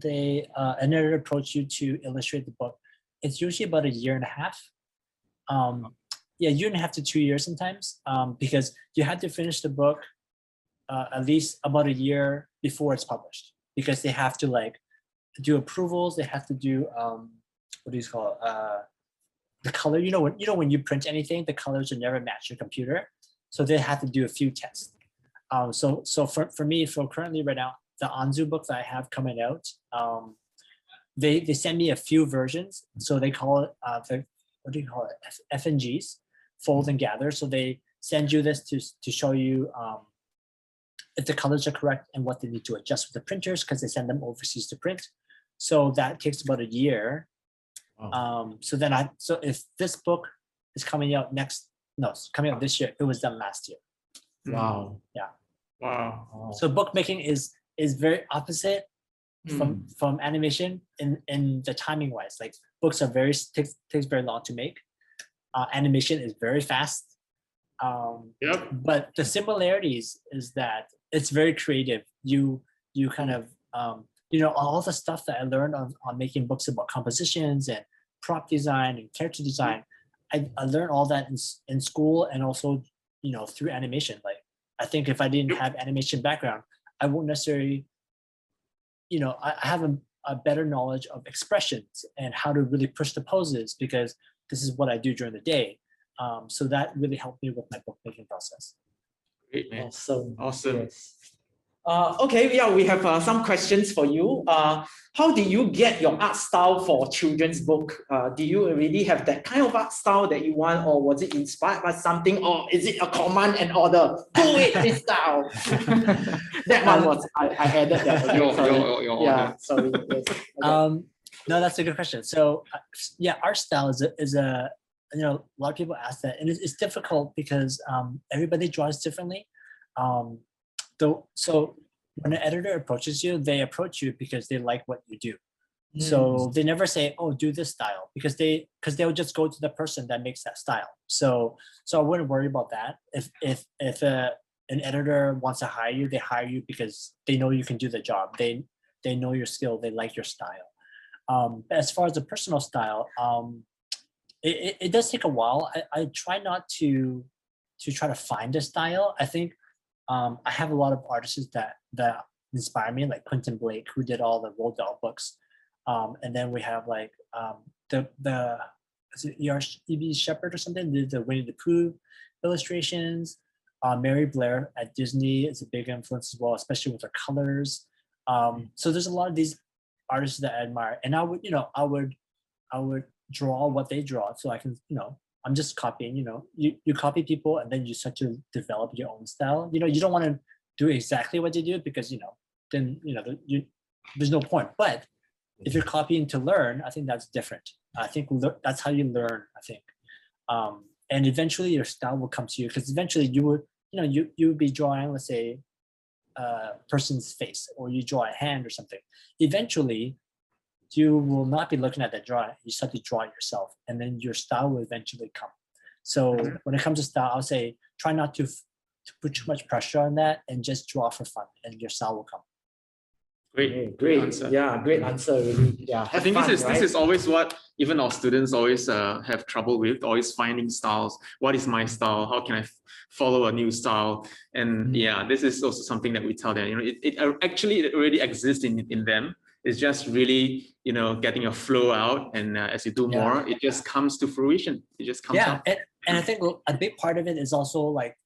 an editor approach you to illustrate the book, it's usually about 1.5 years. Yeah, 1.5 to 2 years sometimes, because you have to finish the book at least about 1 year before it's published, because they have to like do approvals. They have to do what do you call it? The color. When you print anything, the colors will never match your computer, so they have to do a few tests. So for me, currently right now, the Anzu book that I have coming out, they send me a few versions. So they call it what do you call it? FNGs, fold and gather. So they send you this to show you if the colors are correct and what they need to adjust with the printers, because they send them overseas to print. So that takes about 1 year.
Wow.
So if this book is coming out it's coming out this year, it was done last year.
Wow.
Wow.
So bookmaking is very opposite
Mm.
from animation in the timing wise. Like books are takes very long to make. Animation is very fast.
Yep.
But the similarities is that it's very creative. You kind of all the stuff that I learned on making books about compositions and prop design and character design. I learned all that in school and also through animation. Like I think if I didn't have animation background, I won't necessarily I have a better knowledge of expressions and how to really push the poses because this is what I do during the day. So that really helped me with my bookmaking process.
Great, man.
Awesome.
Yes.
Okay, yeah, we have some questions for you. How do you get your art style for children's book? Do you already have that kind of art style that you want, or was it inspired by something, or is it a command and order? Do it this style. That one was I added that. Okay, yeah, sorry. Yes. Okay.
No, that's a good question. So art style is a a lot of people ask that, and it's difficult because everybody draws differently. So when an editor approaches you, they approach you because they like what you do. So they never say, "Oh, do this style," because they'll just go to the person that makes that style. So I wouldn't worry about that. If an editor wants to hire you, they hire you because they know you can do the job. They know your skill. They like your style. As far as the personal style, it does take a while. I try not to try to find a style. I think I have a lot of artists that inspire me, like Quentin Blake, who did all the Roald Dahl books. And then we have like E.B. Shepherd or something, did the Winnie the Pooh illustrations. Mary Blair at Disney is a big influence as well, especially with her colors. So there's a lot of these artists that I admire, and I would draw what they draw, so I can I'm just copying. You copy people, and then you start to develop your own style. You don't want to do exactly what they do because then there's no point. But if you're copying to learn, I think that's different. I think that's how you learn. I think, and eventually your style will come to you because eventually you would be drawing, let's say, a person's face, or you draw a hand or something. Eventually, you will not be looking at that drawing. You start to draw it yourself, and then your style will eventually come. So when it comes to style, I'll say try not to put too much pressure on that, and just draw for fun, and your style will come.
Great answer.
Yeah, great answer. Really. Yeah,
I think this is always what even our students always have trouble with, always finding styles. What is my style? How can I follow a new style? And this is also something that we tell them. It already exists in them. It's just really getting a flow out, and as you do more, it just comes to fruition. It just comes out.
And I think a big part of it is also like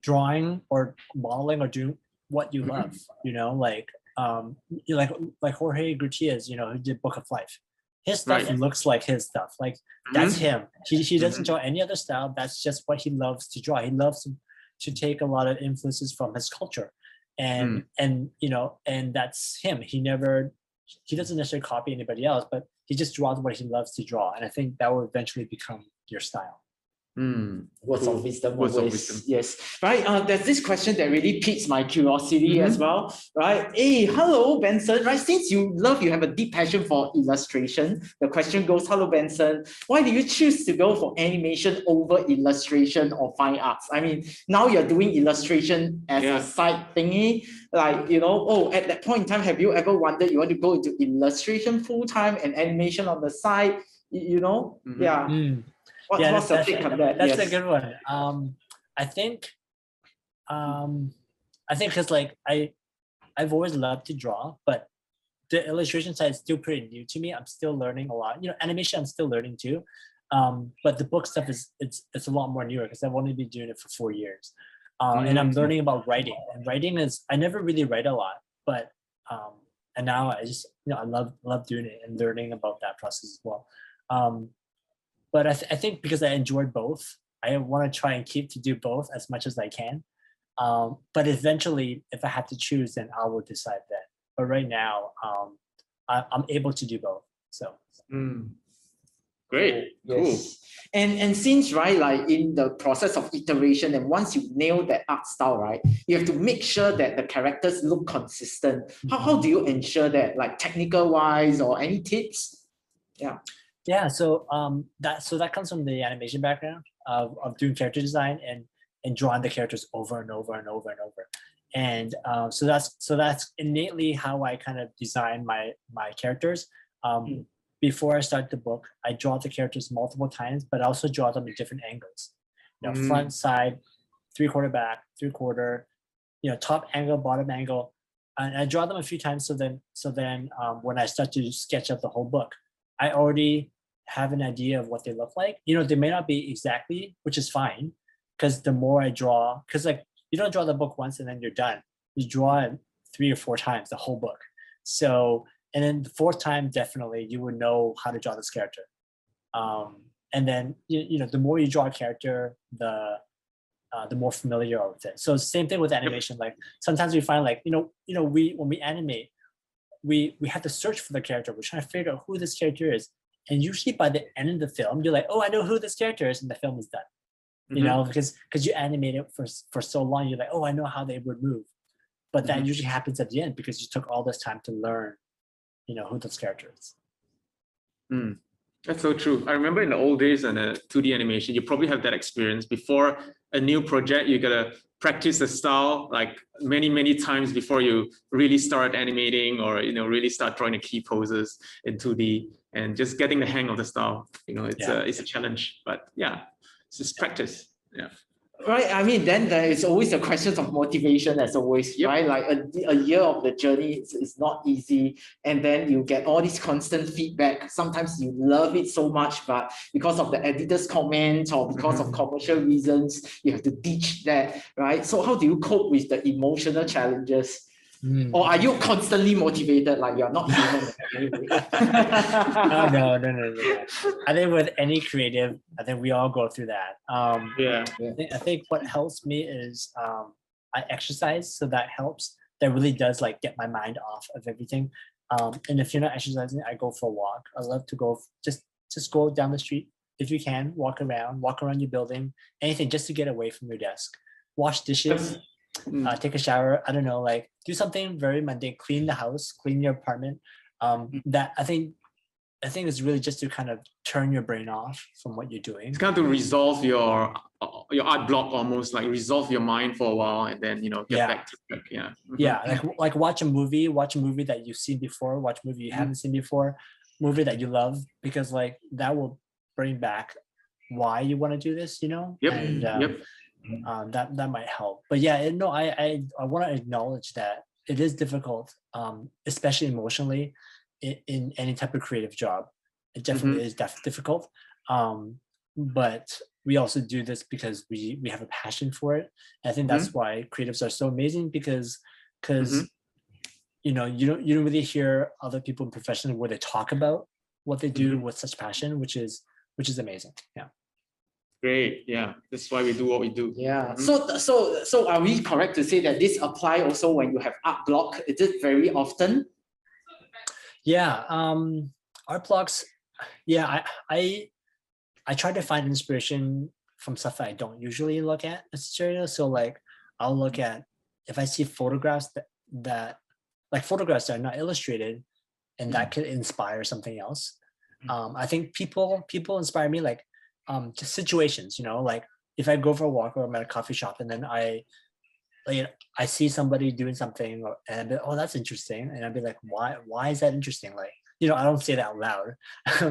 drawing or modeling or doing what you love. Like Jorge Gutierrez, who did Book of Life. His stuff looks like his stuff. Like that's him. He doesn't draw any other style. That's just what he loves to draw. He loves to take a lot of influences from his culture. And that's him. He doesn't necessarily copy anybody else, but he just draws what he loves to draw. And I think that will eventually become your style.
Words of wisdom. Yes, right. There's this question that really piques my curiosity as well, right? Hey, hello, Benson. Right, since you have a deep passion for illustration, the question goes, hello, Benson. Why do you choose to go for animation over illustration or fine arts? I mean, now you're doing illustration as a side thingy. Like, at that point in time, have you ever wondered you want to go into illustration full time and animation on the side? What's your take on that?
That's a good one. I think because like I've always loved to draw, but the illustration side is still pretty new to me. I'm still learning a lot. Animation I'm still learning too. But the book stuff it's a lot more newer because I've only been doing it for 4 years. And I'm learning about writing. And writing I never really write a lot, but and now I just I love doing it and learning about that process as well. But I think because I enjoy both, I want to try and keep to do both as much as I can. But eventually, if I have to choose, then I will decide that. But right now, I'm able to do both. So
Great. Cool.
Yes. And since right, like in the process of iteration, and once you nail that art style, right, you have to make sure that the characters look consistent. How do you ensure that, like technical wise, or any tips?
Yeah, so that comes from the animation background of doing character design and drawing the characters over and over and over and over. And so that's innately how I kind of design my characters. Before I start the book, I draw the characters multiple times, but I also draw them at different angles. You know, front, side, 3/4 back, 3/4, you know, top angle, bottom angle. And I draw them a few times so then when I start to sketch out the whole book, I already have an idea of what they look like. You know, they may not be exactly, which is fine, because the more I draw, because like you don't draw the book once and then you're done. You draw it 3 or 4 times, the whole book. So, and then the 4th time, definitely you would know how to draw this character. And then, you know, the more you draw a character, the more familiar you are with it. So same thing with animation. Like sometimes we find like, when we animate, we have to search for the character. We're trying to figure out who this character is. And usually by the end of the film, you're like, oh, I know who this character is, and the film is done. You know, because you animate it for so long, you're like, oh, I know how they would move. But that usually happens at the end because you took all this time to learn, you know, who this character is.
That's so true. I remember in the old days in 2D animation, you probably have that experience. Before a new project, you gotta practice the style like many times before you really start animating, or really start drawing the key poses in 2D, and just getting the hang of the style. It's a challenge, but yeah, it's just practice. Yeah.
Right. I mean, then there is always a question of motivation, as always, right? Like a year of the journey is not easy. And then you get all this constant feedback. Sometimes you love it so much, but because of the editor's comment or because of commercial reasons, you have to ditch that, right? So how do you cope with the emotional challenges? Or are you constantly motivated, like you're not human?
No. I think with any creative, I think we all go through that. I think what helps me is I exercise, so that helps. That really does like get my mind off of everything. And if you're not exercising, I go for a walk. I love to go just go down the street if you can. Walk around your building, anything just to get away from your desk. Wash dishes. Take a shower. I don't know, like do something very mundane. Clean the house, clean your apartment. That I think is really just to kind of turn your brain off from what you're doing.
It's kind of to resolve your art block, almost like resolve your mind for a while, and then get back to work.
Yeah, like watch a movie that you've seen before. Watch a movie you haven't seen before. Movie that you love, because like that will bring back why you want to do this. That might help. But yeah, I want to acknowledge that it is difficult, especially emotionally, in any type of creative job. It definitely is difficult. But we also do this because we have a passion for it. And I think that's why creatives are so amazing, because you don't really hear other people in profession where they talk about what they do with such passion, which is amazing. Yeah.
Great. Yeah, that's why we do what we do.
Yeah. So are we correct to say that this apply also when you have art block? Is it very often?
Yeah. Art blocks. Yeah. I try to find inspiration from stuff that I don't usually look at necessarily. So like I'll look at, if I see photographs that are not illustrated, and that could inspire something else. I think people inspire me, like just situations, like if I go for a walk or I'm at a coffee shop and then I see somebody doing something, and I'd be, oh, that's interesting, and I'd be like, why is that interesting? Like, I don't say that out loud,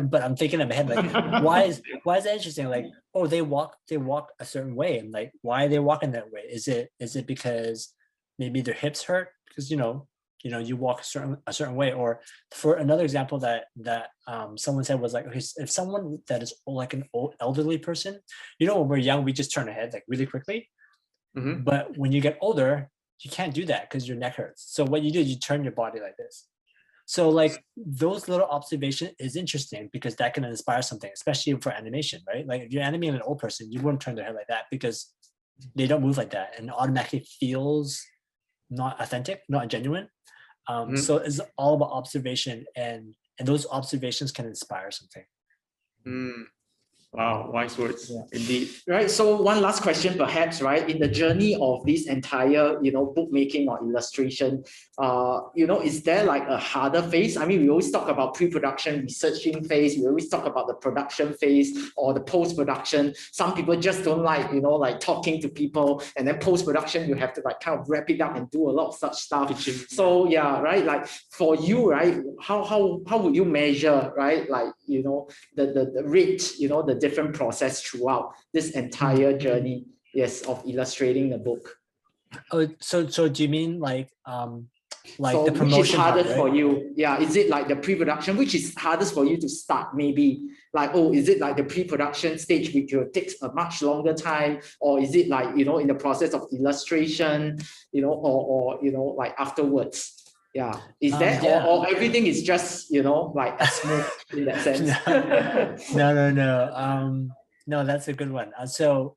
but I'm thinking in my head, like, why is that interesting? Like, oh, they walk a certain way, and like, why are they walking that way? Is it because maybe their hips hurt? Because you walk a certain way. Or for another example that someone said was like, okay, if someone that is like an old elderly person, when we're young, we just turn ahead like really quickly. But when you get older, you can't do that because your neck hurts. So what you do is you turn your body like this. So like those little observation is interesting because that can inspire something, especially for animation, right? Like if you're animating an old person, you wouldn't turn their head like that because they don't move like that, and automatically feels not authentic, not genuine. So it's all about observation and and those observations can inspire something.
Wow, wise words, indeed.
Right. So one last question, perhaps, right? In the journey of this entire, bookmaking or illustration, is there like a harder phase? I mean, we always talk about pre-production, researching phase. We always talk about the production phase or the post-production. Some people just don't like, like talking to people, and then post-production, you have to like kind of wrap it up and do a lot of such stuff. So yeah, right. Like for you, right? How would you measure, right? Like, the rate, the different process throughout this entire journey, yes, of illustrating the book.
Oh, so do you mean like
So
the promotion
which is hardest
part, right?
for you? Yeah, is it like the pre-production, which is hardest for you to start? Maybe like, is it like the pre-production stage, which takes a much longer time, or is it like in the process of illustration, or like afterwards? Yeah, is that or everything is just like smooth in that sense?
No, that's a good one. So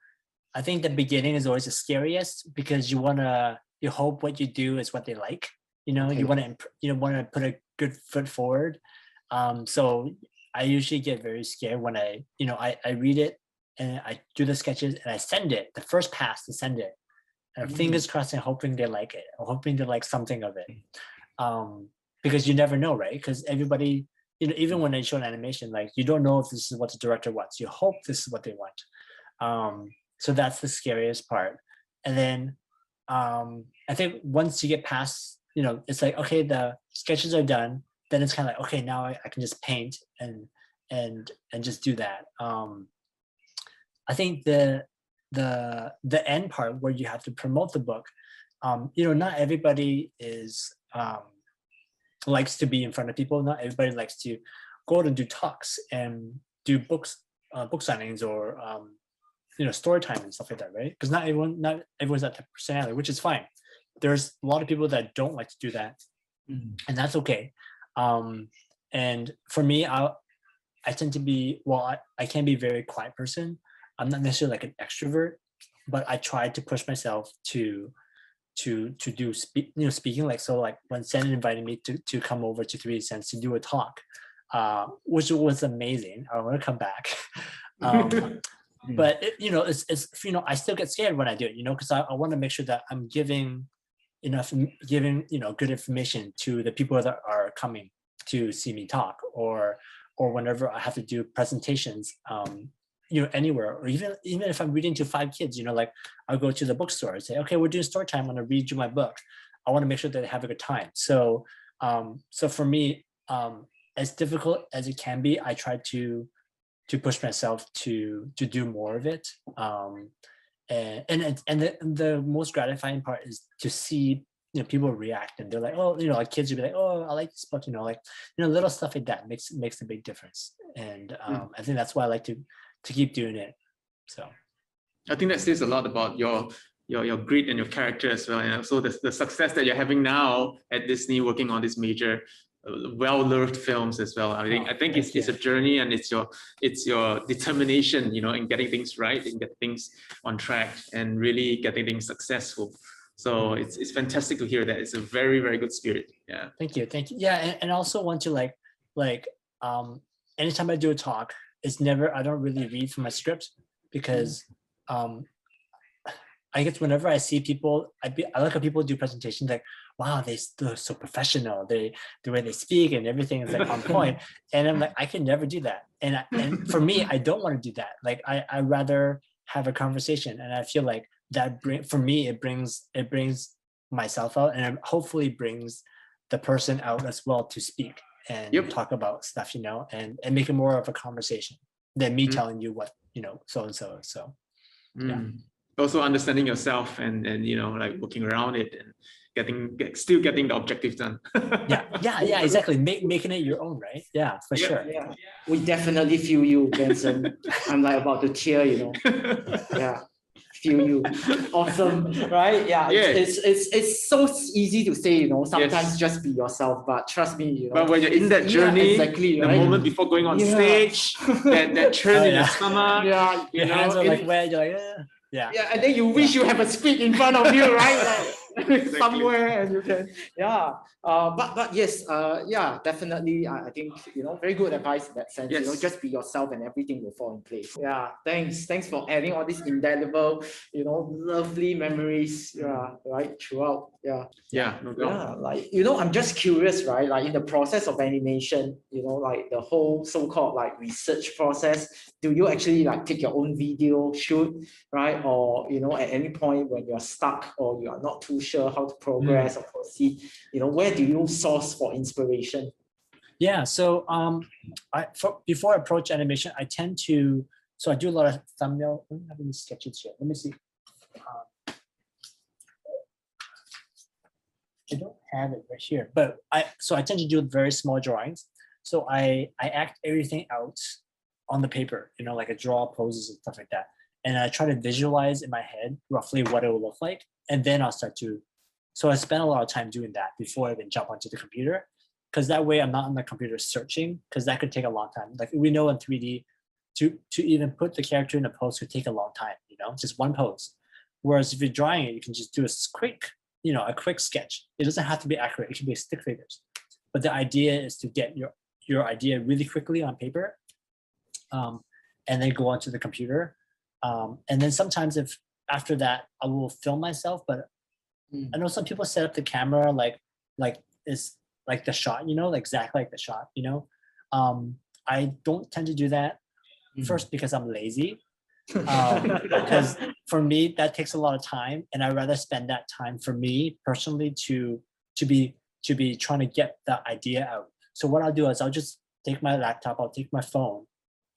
I think the beginning is always the scariest because you hope what you do is what they like. You want to put a good foot forward. So I usually get very scared when I read it and I do the sketches and I send it the first pass to send it. And fingers crossed and hoping they like it, or hoping they like something of it. Because you never know, right? Because everybody, even when they show an animation, like you don't know if this is what the director wants. You hope this is what they want. So that's the scariest part. And then I think once you get past, it's like, okay, the sketches are done. Then it's kind of like, okay, now I can just paint and just do that. I think the end part where you have to promote the book, not everybody likes to be in front of people. Not everybody likes to go out and do talks and do book signings or story time and stuff like that, right? Because not everyone's that type of personality, which is fine. There's a lot of people that don't like to do that, and that's okay. And for me, I tend to be I can be a very quiet person. I'm not necessarily like an extrovert, but I try to push myself to do speaking, like when Sen invited me to come over to 3dsense to do a talk, which was amazing. I want to come back. But it's I still get scared when I do it, because I want to make sure that I'm giving good information to the people that are coming to see me talk, or whenever I have to do presentations, anywhere, or even if I'm reading to 5 kids, like I'll go to the bookstore and say, okay, we're doing story time. I'm going to read you my book. I want to make sure that they have a good time. So for me, as difficult as it can be, I try to push myself to do more of it. And the most gratifying part is to see people react, and they're like, oh, like kids would be like, oh, I like this book, little stuff like that makes a big difference. And I think that's why I like to keep doing it. So
I think that says a lot about your grit and your character as well, and also the success that you're having now at Disney, working on these major well-loved films as well. I think it's a journey, and it's your determination, in getting things right and get things on track and really getting things successful. So it's fantastic to hear that. It's a very, very good spirit. Yeah.
Thank you. Yeah, and I also want to anytime I do a talk, I don't really read from my script, because I guess whenever I see people, I look at people do presentations, like, wow, they're so professional. The way they speak and everything is like on point. And I'm like, I can never do that. And for me, I don't want to do that. Like I rather have a conversation, and I feel like that it brings myself out, and it hopefully brings the person out as well to speak and talk about stuff, and make it more of a conversation than me telling you what, so and so. So yeah.
Also understanding yourself and like working around it and still getting the objective done.
yeah, exactly. Making it your own, right? Yeah, for sure.
Yeah. We definitely feel you, Benson. I'm like about to tear, Yeah. Feel you. Awesome, right? Yeah. It's so easy to say, sometimes just be yourself, but trust me,
But when you're in that journey,
exactly,
the moment before going on stage, that churn in your stomach,
your hands are like wet, you're like, yeah.
Yeah, and then you wish you have a script in front of you, right? somewhere, and you can, but yes, definitely. I think very good advice in that sense.
Yes.
Just be yourself, and everything will fall in place. Yeah, thanks for adding all these indelible, lovely memories. Yeah, right throughout.
Yeah, no doubt.
I'm just curious, right? Like in the process of animation, like the whole so-called like research process, do you actually like take your own video shoot, right? Or at any point when you're stuck or you are not too sure how to progress or proceed, where do you source for inspiration?
Yeah, so before I approach animation, I tend to, so I do a lot of thumbnail. I don't have any sketches yet. Let me see. I don't have it right here, but I tend to do very small drawings. So I act everything out on the paper, like I draw poses and stuff like that. And I try to visualize in my head roughly what it will look like. And then I'll start to, so I spend a lot of time doing that before I even jump onto the computer. Because that way I'm not on the computer searching, because that could take a long time. Like we know in 3D, to even put the character in a pose could take a long time, just one pose. Whereas if you're drawing it, you can just do a quick sketch. It doesn't have to be accurate. It can be stick figures. But the idea is to get your idea really quickly on paper, and then go onto the computer. And then sometimes if after that I will film myself, but I know some people set up the camera like it's like the shot, like exactly like the shot, I don't tend to do that. First, because I'm lazy. Because for me that takes a lot of time, and I'd rather spend that time for me personally to be trying to get the idea out. So what I'll do is I'll just take my laptop, I'll take my phone,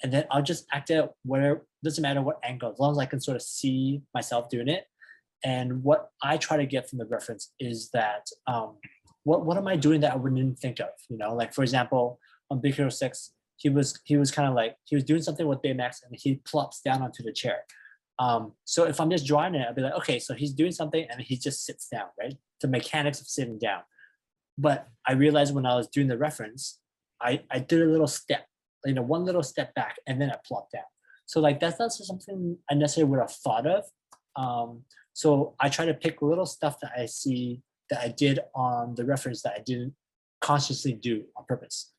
and then I'll just act out where, doesn't matter what angle, as long as I can sort of see myself doing it. And what I try to get from the reference is that what am I doing that I wouldn't even think of? Like for example, on Big Hero 6, he was kind of like, he was doing something with Baymax and he plops down onto the chair. So if I'm just drawing it, I'll be like, okay, so he's doing something and he just sits down, right? The mechanics of sitting down. But I realized when I was doing the reference, I did a little step, one little step back, and then I plopped down. So like that's not something I necessarily would have thought of. So I try to pick little stuff that I see that I did on the reference that I didn't consciously do on purpose.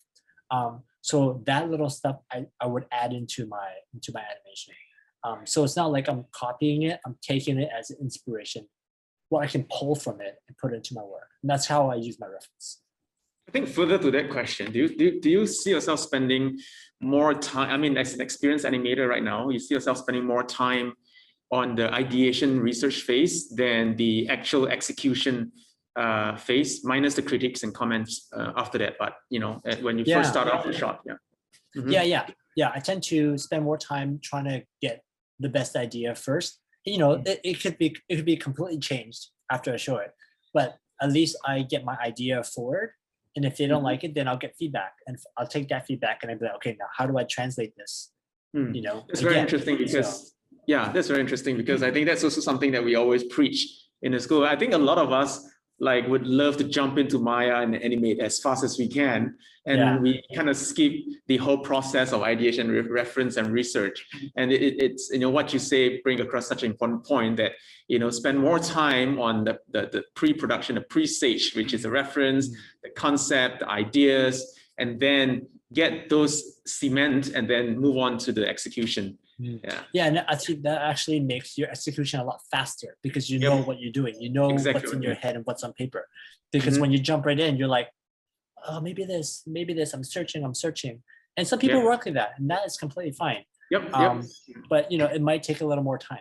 So that little stuff I would add into my animation. So it's not like I'm copying it, I'm taking it as an inspiration, what I can pull from it and put it into my work. And that's how I use my reference.
I think further to that question, do you see yourself spending more time? I mean, as an experienced animator right now, you see yourself spending more time on the ideation research phase than the actual execution phase, minus the critiques and comments after that. But when you first start off the shot,
I tend to spend more time trying to get the best idea first. It could be completely changed after I show it, but at least I get my idea forward. And if they don't like it, then I'll get feedback, and I'll take that feedback and I'll be like, okay, now how do I translate this?
That's very interesting because that's very interesting because I think that's also something that we always preach in the school. I think a lot of us would love to jump into Maya and animate as fast as we can, and we kind of skip the whole process of ideation, reference, and research. And it's what you say bring across such an important point that spend more time on the pre-production, the pre-stage, which is the reference, the concept, the ideas, and then get those cement and then move on to the execution.
And I think that actually makes your execution a lot faster because you know what you're doing. You know what's in your head and what's on paper. Because when you jump right in, you're like, oh, maybe this, I'm searching. And some people work like that, and that is completely fine. But it might take a little more time.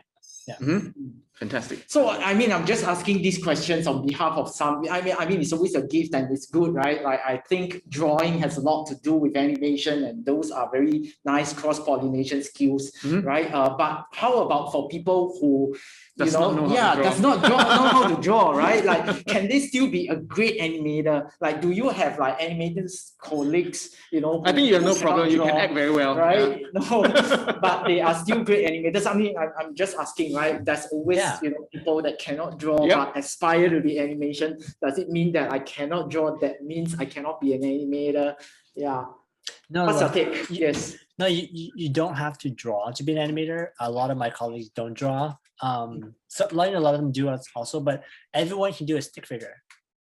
Fantastic.
So I'm just asking these questions on behalf of some. It's always a gift and it's good, right? Like I think drawing has a lot to do with animation, and those are very nice cross-pollination skills, right? But how about for people who does not know how to draw, right? Like, can they still be a great animator? Like, do you have like animators colleagues?
I think you have no problem. You can act very well,
right? No, but they are still great animators. I'm just asking, right? There's always people that cannot draw but aspire to be animation. Does it mean that I cannot draw? That means I cannot be an animator?
No,
what's your take? Yes.
No, you don't have to draw to be an animator. A lot of my colleagues don't draw. So a lot of them do also, but everyone can do a stick figure.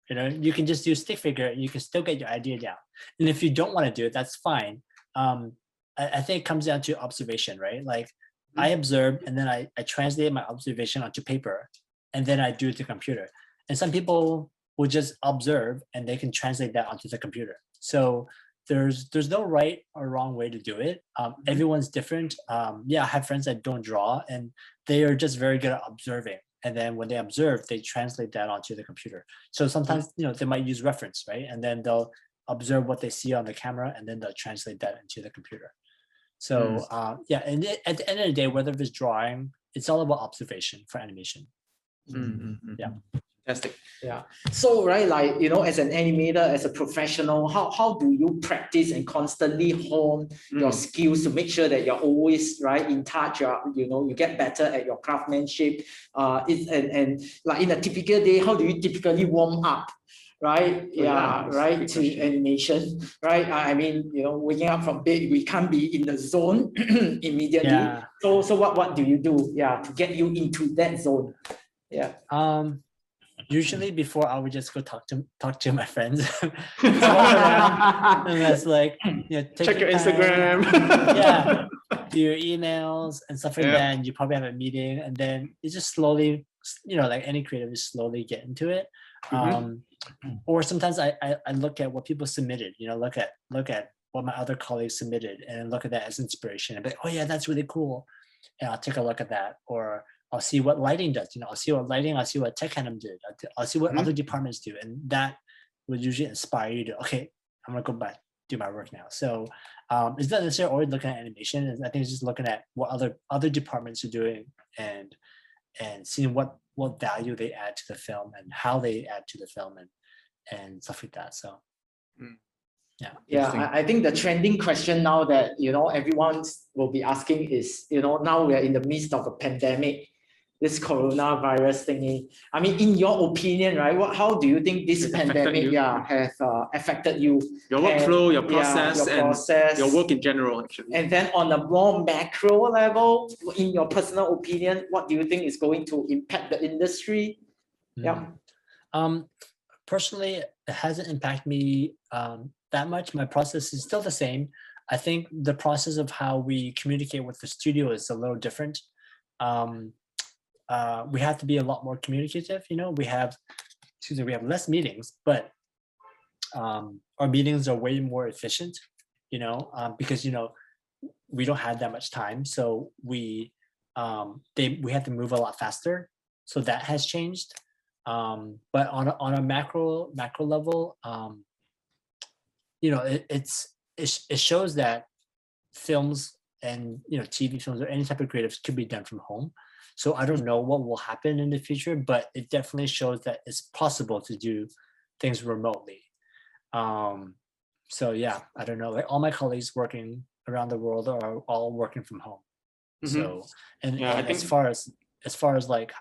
You can just do a stick figure. You can still get your idea down. And if you don't want to do it, that's fine. I think it comes down to observation, right? Like I observe and then I translate my observation onto paper and then I do it to computer. And some people will just observe and they can translate that onto the computer. So there's no right or wrong way to do it. Everyone's different. I have friends that don't draw and they are just very good at observing. And then when they observe, they translate that onto the computer. So sometimes, they might use reference, right? And then they'll observe what they see on the camera and then they'll translate that into the computer. So and at the end of the day, whether it's drawing, it's all about observation for animation. Yeah.
Fantastic.
Yeah. So, right, like, as an animator, as a professional, how do you practice and constantly hone your skills to make sure that you're always in touch, you get better at your craftsmanship? And like in a typical day, how do you typically warm up? Right? To animation, right? I mean, waking up from bed, we can't be in the zone immediately.
Yeah.
So what do you do? Yeah, to get you into that zone. Yeah.
Usually before I would just go talk to my friends. And that's like,
check your Instagram.
Do your emails and stuff like that. And you probably have a meeting and then you just slowly, like any creative, just slowly get into it. Or sometimes I look at what people submitted, look at what my other colleagues submitted and look at that as inspiration and be like, oh yeah, that's really cool. And I'll take a look at that. Or I'll see what lighting does, I'll see what tech anim did. I'll see what other departments do. And that would usually inspire you to, okay, I'm gonna go back, do my work now. So it's not necessarily always looking at animation. I think it's just looking at what other departments are doing and seeing what value they add to the film and how they add to the film and stuff like that. So
I think the trending question now that everyone will be asking is, now we are in the midst of a pandemic, this coronavirus thingy. I mean, in your opinion, right? How do you think this pandemic has affected you?
Your workflow, your process, and your work in general, actually.
And then on a more macro level, in your personal opinion, what do you think is going to impact the industry?
Personally, it hasn't impacted me that much. My process is still the same. I think the process of how we communicate with the studio is a little different. We have to be a lot more communicative. We have less meetings, but our meetings are way more efficient, because we don't have that much time, so we have to move a lot faster. So that has changed. But on a macro level, it shows that films and TV films or any type of creatives can be done from home. So I don't know what will happen in the future, but it definitely shows that it's possible to do things remotely. So yeah, I don't know. Like all my colleagues working around the world are all working from home. So I think as far as like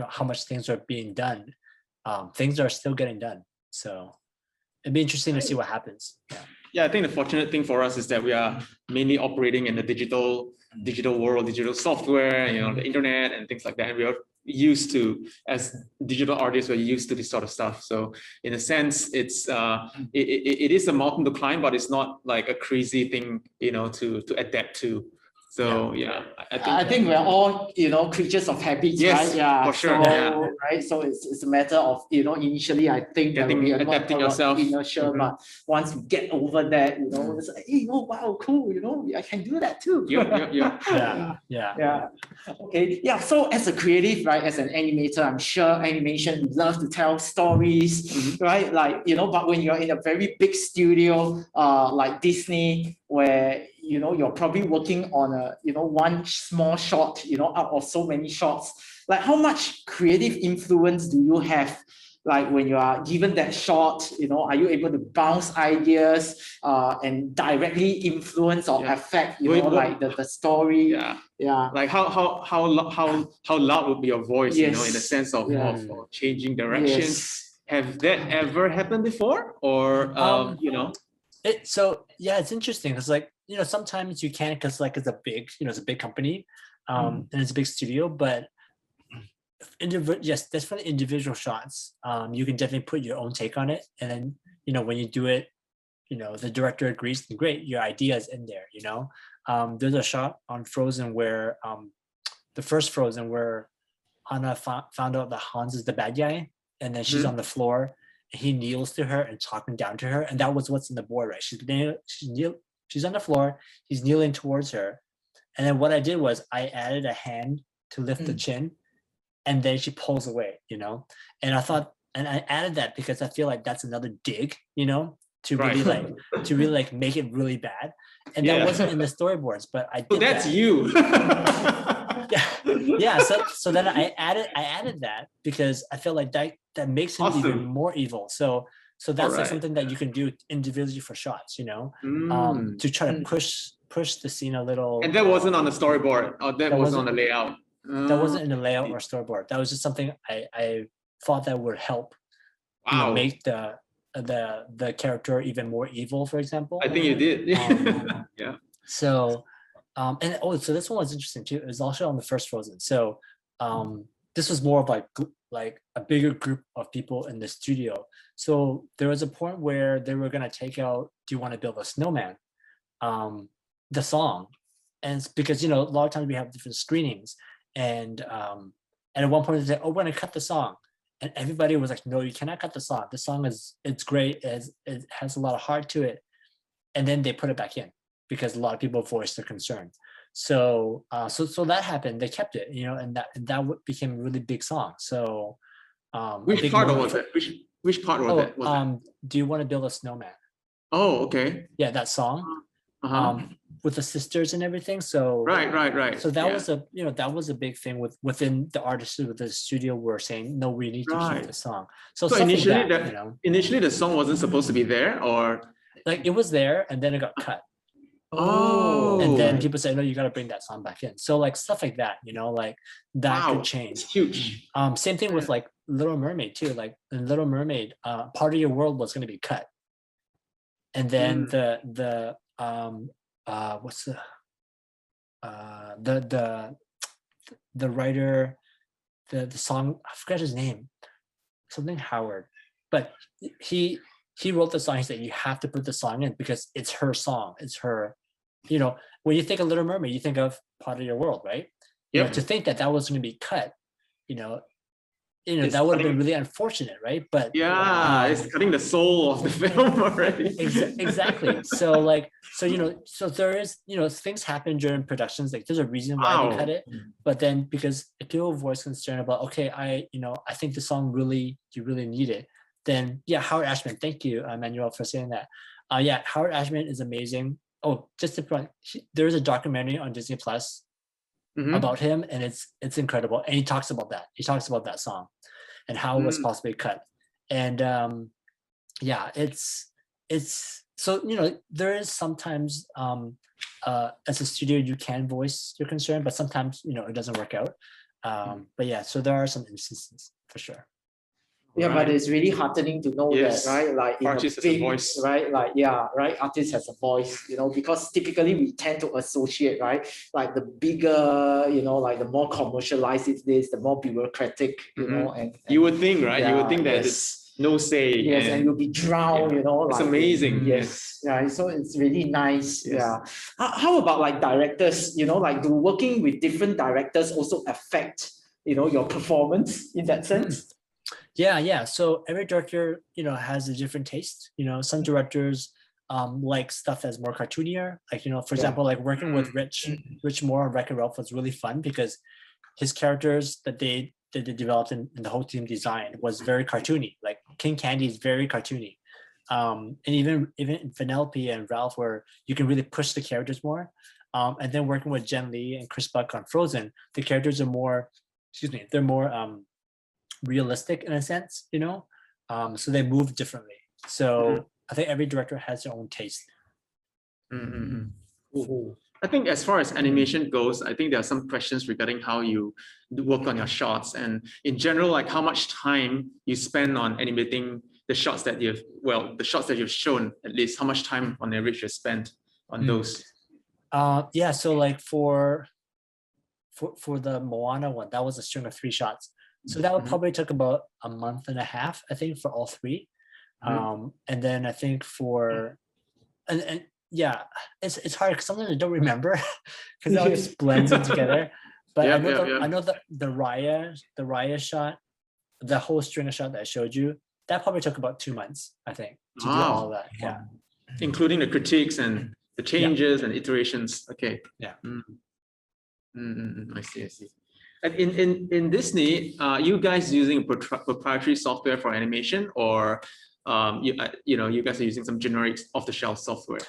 how much things are being done, things are still getting done. So it'd be interesting to see what happens.
I think the fortunate thing for us is that we are mainly operating in the digital world, digital software, the internet and things like that. And we are used to, as digital artists, we're used to this sort of stuff. So in a sense, it's it is a mountain to climb, but it's not like a crazy thing, to adapt to. So
I think we're all creatures of habits, right?
Yeah, for sure.
Right. So it's a matter of initially I think
adapting yourself,
inertia, but once you get over that, it's like, hey, oh wow, cool, I can do that too.
Yeah.
Okay. Yeah. So as a creative, right, as an animator, I'm sure animation you love to tell stories, right? Like but when you're in a very big studio, like Disney, where you're probably working on a one small shot out of so many shots, like how much creative influence do you have, like when you are given that shot, are you able to bounce ideas and directly influence or affect like the story?
Like how loud would be your voice, in the sense of changing directions? Have that ever happened before, or
it's interesting because like sometimes you can't, because like it's a big company and it's a big studio, but Yes, that's for the individual shots. You can definitely put your own take on it, and then when you do it, the director agrees, then great, your idea is in there. There's a shot on Frozen where the first Frozen where Anna found out that Hans is the bad guy, and then she's on the floor, and he kneels to her and talking down to her, and that was what's in the board, right? She's on the floor, he's kneeling towards her, and then what I did was I added a hand to lift the chin, and then she pulls away, and I thought, and I added that because I feel like that's another dig, to really like make it really bad, and that wasn't in the storyboards, but I did.
So that's you.
yeah. So then I added that because I feel like that makes him even more evil. So that's like something that you can do individually for shots, to try to push the scene a little.
And that wasn't on the storyboard, or that wasn't on the layout.
That wasn't in the layout or storyboard. That was just something I thought that would help make the character even more evil, for example.
I think you did. Yeah.
So so this one was interesting too. It was also on the first Frozen. So this was more of like a bigger group of people in the studio. So there was a point where they were gonna take out "Do You Want to Build a Snowman," the song, and it's because a lot of times we have different screenings, and at one point they said, "Oh, we're gonna cut the song," and everybody was like, "No, you cannot cut the song. The song it's great. It has a lot of heart to it," and then they put it back in because a lot of people voiced their concern. So so that happened. They kept it, and that became a really big song. So
which part was it? Which part was it?
Do You Want to Build a Snowman?
Oh, okay.
Yeah, that song. With the sisters and everything. So
right.
So that was that was a big thing within the artists with the studio were saying, no, we need to keep the song. So
initially initially the song wasn't supposed to be there, or
like it was there and then it got cut.
Oh.
And then people say, no, you got to bring that song back in. So like stuff like that, like that could change.
It's huge.
Same thing with like Little Mermaid too. Like in Little Mermaid, Part of Your World was going to be cut, and then the what's the writer, the song, I forgot his name, something Howard, but he wrote the song. He said you have to put the song in because it's her song. It's her, when you think of Little Mermaid, you think of Part of Your World, right?
Yeah.
To think that was going to be cut, that would have been really unfortunate, right? But
it's cutting the soul of the film already.
Exactly. So so there is, things happen during productions. Like there's a reason why they cut it, but then because if people voice concern about, okay, I think the song you really need it, then Howard Ashman. Thank you, Manuel, for saying that. Howard Ashman is amazing. Oh, just to point, there is a documentary on Disney Plus about him, and it's incredible. And he talks about that. He talks about that song and how it was possibly cut. And it's so there is sometimes as a studio you can voice your concern, but sometimes it doesn't work out. But so there are some instances for sure.
Yeah, but it's really heartening to know that, right? Like
artist has a voice,
right? Like right. Artist has a voice, because typically we tend to associate, right? Like the bigger, like the more commercialized it is, the more bureaucratic, and
you would think, right? You would think that it's no say.
Yes, and you'll be drowned,
It's amazing.
Yes, yeah. So it's really nice. Yes. Yeah. How about like directors? Like do working with different directors also affect, your performance in that sense?
Yeah. So every director, has a different taste. Some directors like stuff that's more cartoonier. Like, for example, like working with Rich Moore on Wreck-It Ralph was really fun because his characters that they developed and the whole team designed was very cartoony. Like King Candy is very cartoony. And even in Penelope and Ralph, where you can really push the characters more. And then working with Jen Lee and Chris Buck on Frozen, the characters are more, they're more realistic in a sense, so they move differently. So I think every director has their own taste.
I think as far as animation goes, I think there are some questions regarding how you work on your shots, and in general, like how much time you spend on animating the shots that the shots that you've shown, at least how much time on average you spent on those.
So like for the Moana one, that was a string of 3 shots. So that would probably took about a month and a half, I think, for all three. And then I think for, and yeah, it's hard because sometimes I don't remember because it all just blends in together. But I know that the Raya shot, the whole stringer shot that I showed you, that probably took about 2 months, I think, to do all that. Yeah.
Including the critiques and the changes and iterations. Okay.
Yeah.
I see. And in Disney, you guys using proprietary software for animation, or you guys are using some generic off-the-shelf software?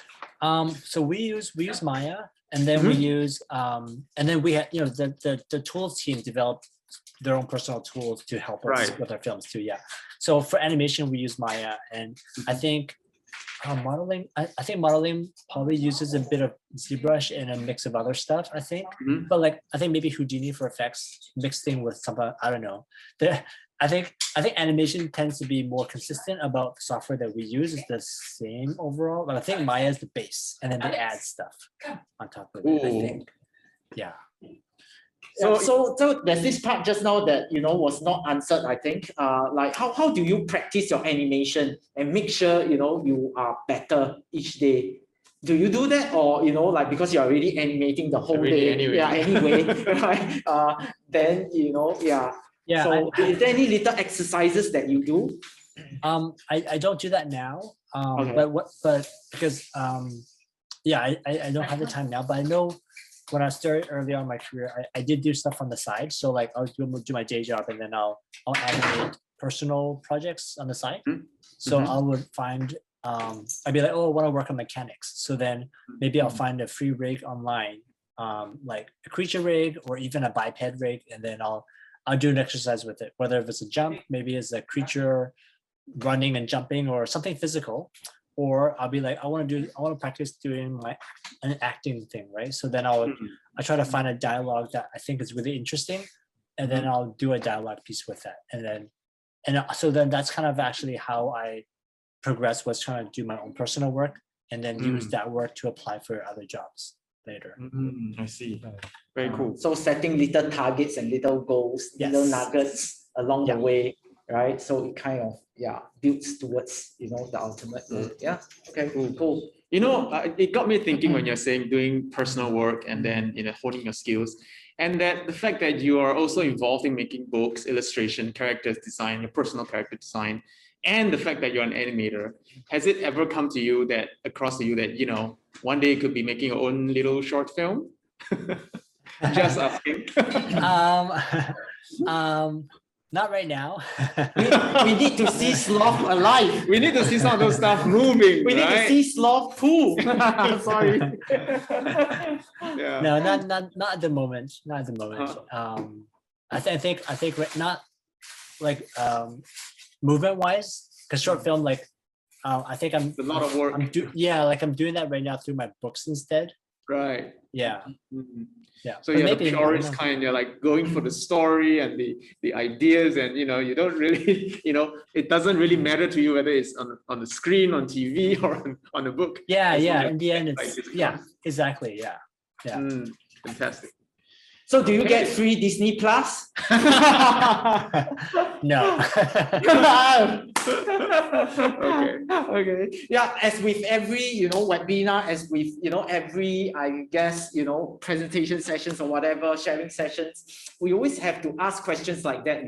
So we use Maya, and then we use and then we had the tools team developed their own personal tools to help us with our films too. Yeah. So for animation, we use Maya, and I think modeling. I think modeling probably uses a bit of ZBrush and a mix of other stuff. I think, but like I think maybe Houdini for effects mixed in with some. I don't know. I think animation tends to be more consistent about the software that we use is the same overall, but I think Maya is the base, and then they add stuff on top of it. I think, yeah.
So there's this part just now that was not answered. I think, like how do you practice your animation and make sure you are better each day? Do you do that, or like because you're already animating the whole day?
Anyway.
Yeah. Anyway, right? Then yeah.
Yeah.
So is there any little exercises that you do?
I don't do that now.
Okay.
But because I don't have the time now. But I know when I started early on in my career, I did do stuff on the side. So like I'll do my day job, and then I'll animate personal projects on the side. So I would find I'd be like, oh, I want to work on mechanics. So then maybe I'll find a free rig online, like a creature rig or even a biped rig, and then I'll do an exercise with it, whether if it's a jump, maybe it's a creature running and jumping or something physical, or I'll be like, I want to practice doing an acting thing, right? So then I try to find a dialogue that I think is really interesting, and then I'll do a dialogue piece with that, so then that's kind of actually how I progress, was trying to do my own personal work, and then use that work to apply for other jobs later.
I see. Very cool.
So setting little targets and little goals, little nuggets along the way, right? So it kind of builds towards the ultimate goal. Yeah. Okay. Cool.
It got me thinking when you're saying doing personal work and then honing your skills, and that the fact that you are also involved in making books, illustration, characters design, your personal character design, and the fact that you're an animator. Has it ever come to you that one day you could be making your own little short film? Just asking.
Not right now.
we need to see Sloth alive.
We need to see some of those stuff moving.
We need to see Sloth poo. Sorry.
No, not at the moment. Not at the moment. I think not like movement wise, because short film, like I think
it's a lot of work.
I'm doing that right now through my books instead.
Right.
Yeah.
Yeah. So you're the purist kind. You're like going for the story and the ideas, and you don't really, it doesn't really matter to you whether it's on the screen, on TV, or on a book.
Yeah. In the end, it's exactly. Yeah.
Fantastic.
So do you get free Disney Plus?
No.
Okay. Yeah, as with every, webinar, as with, every, I guess, presentation sessions or whatever, sharing sessions, we always have to ask questions like that,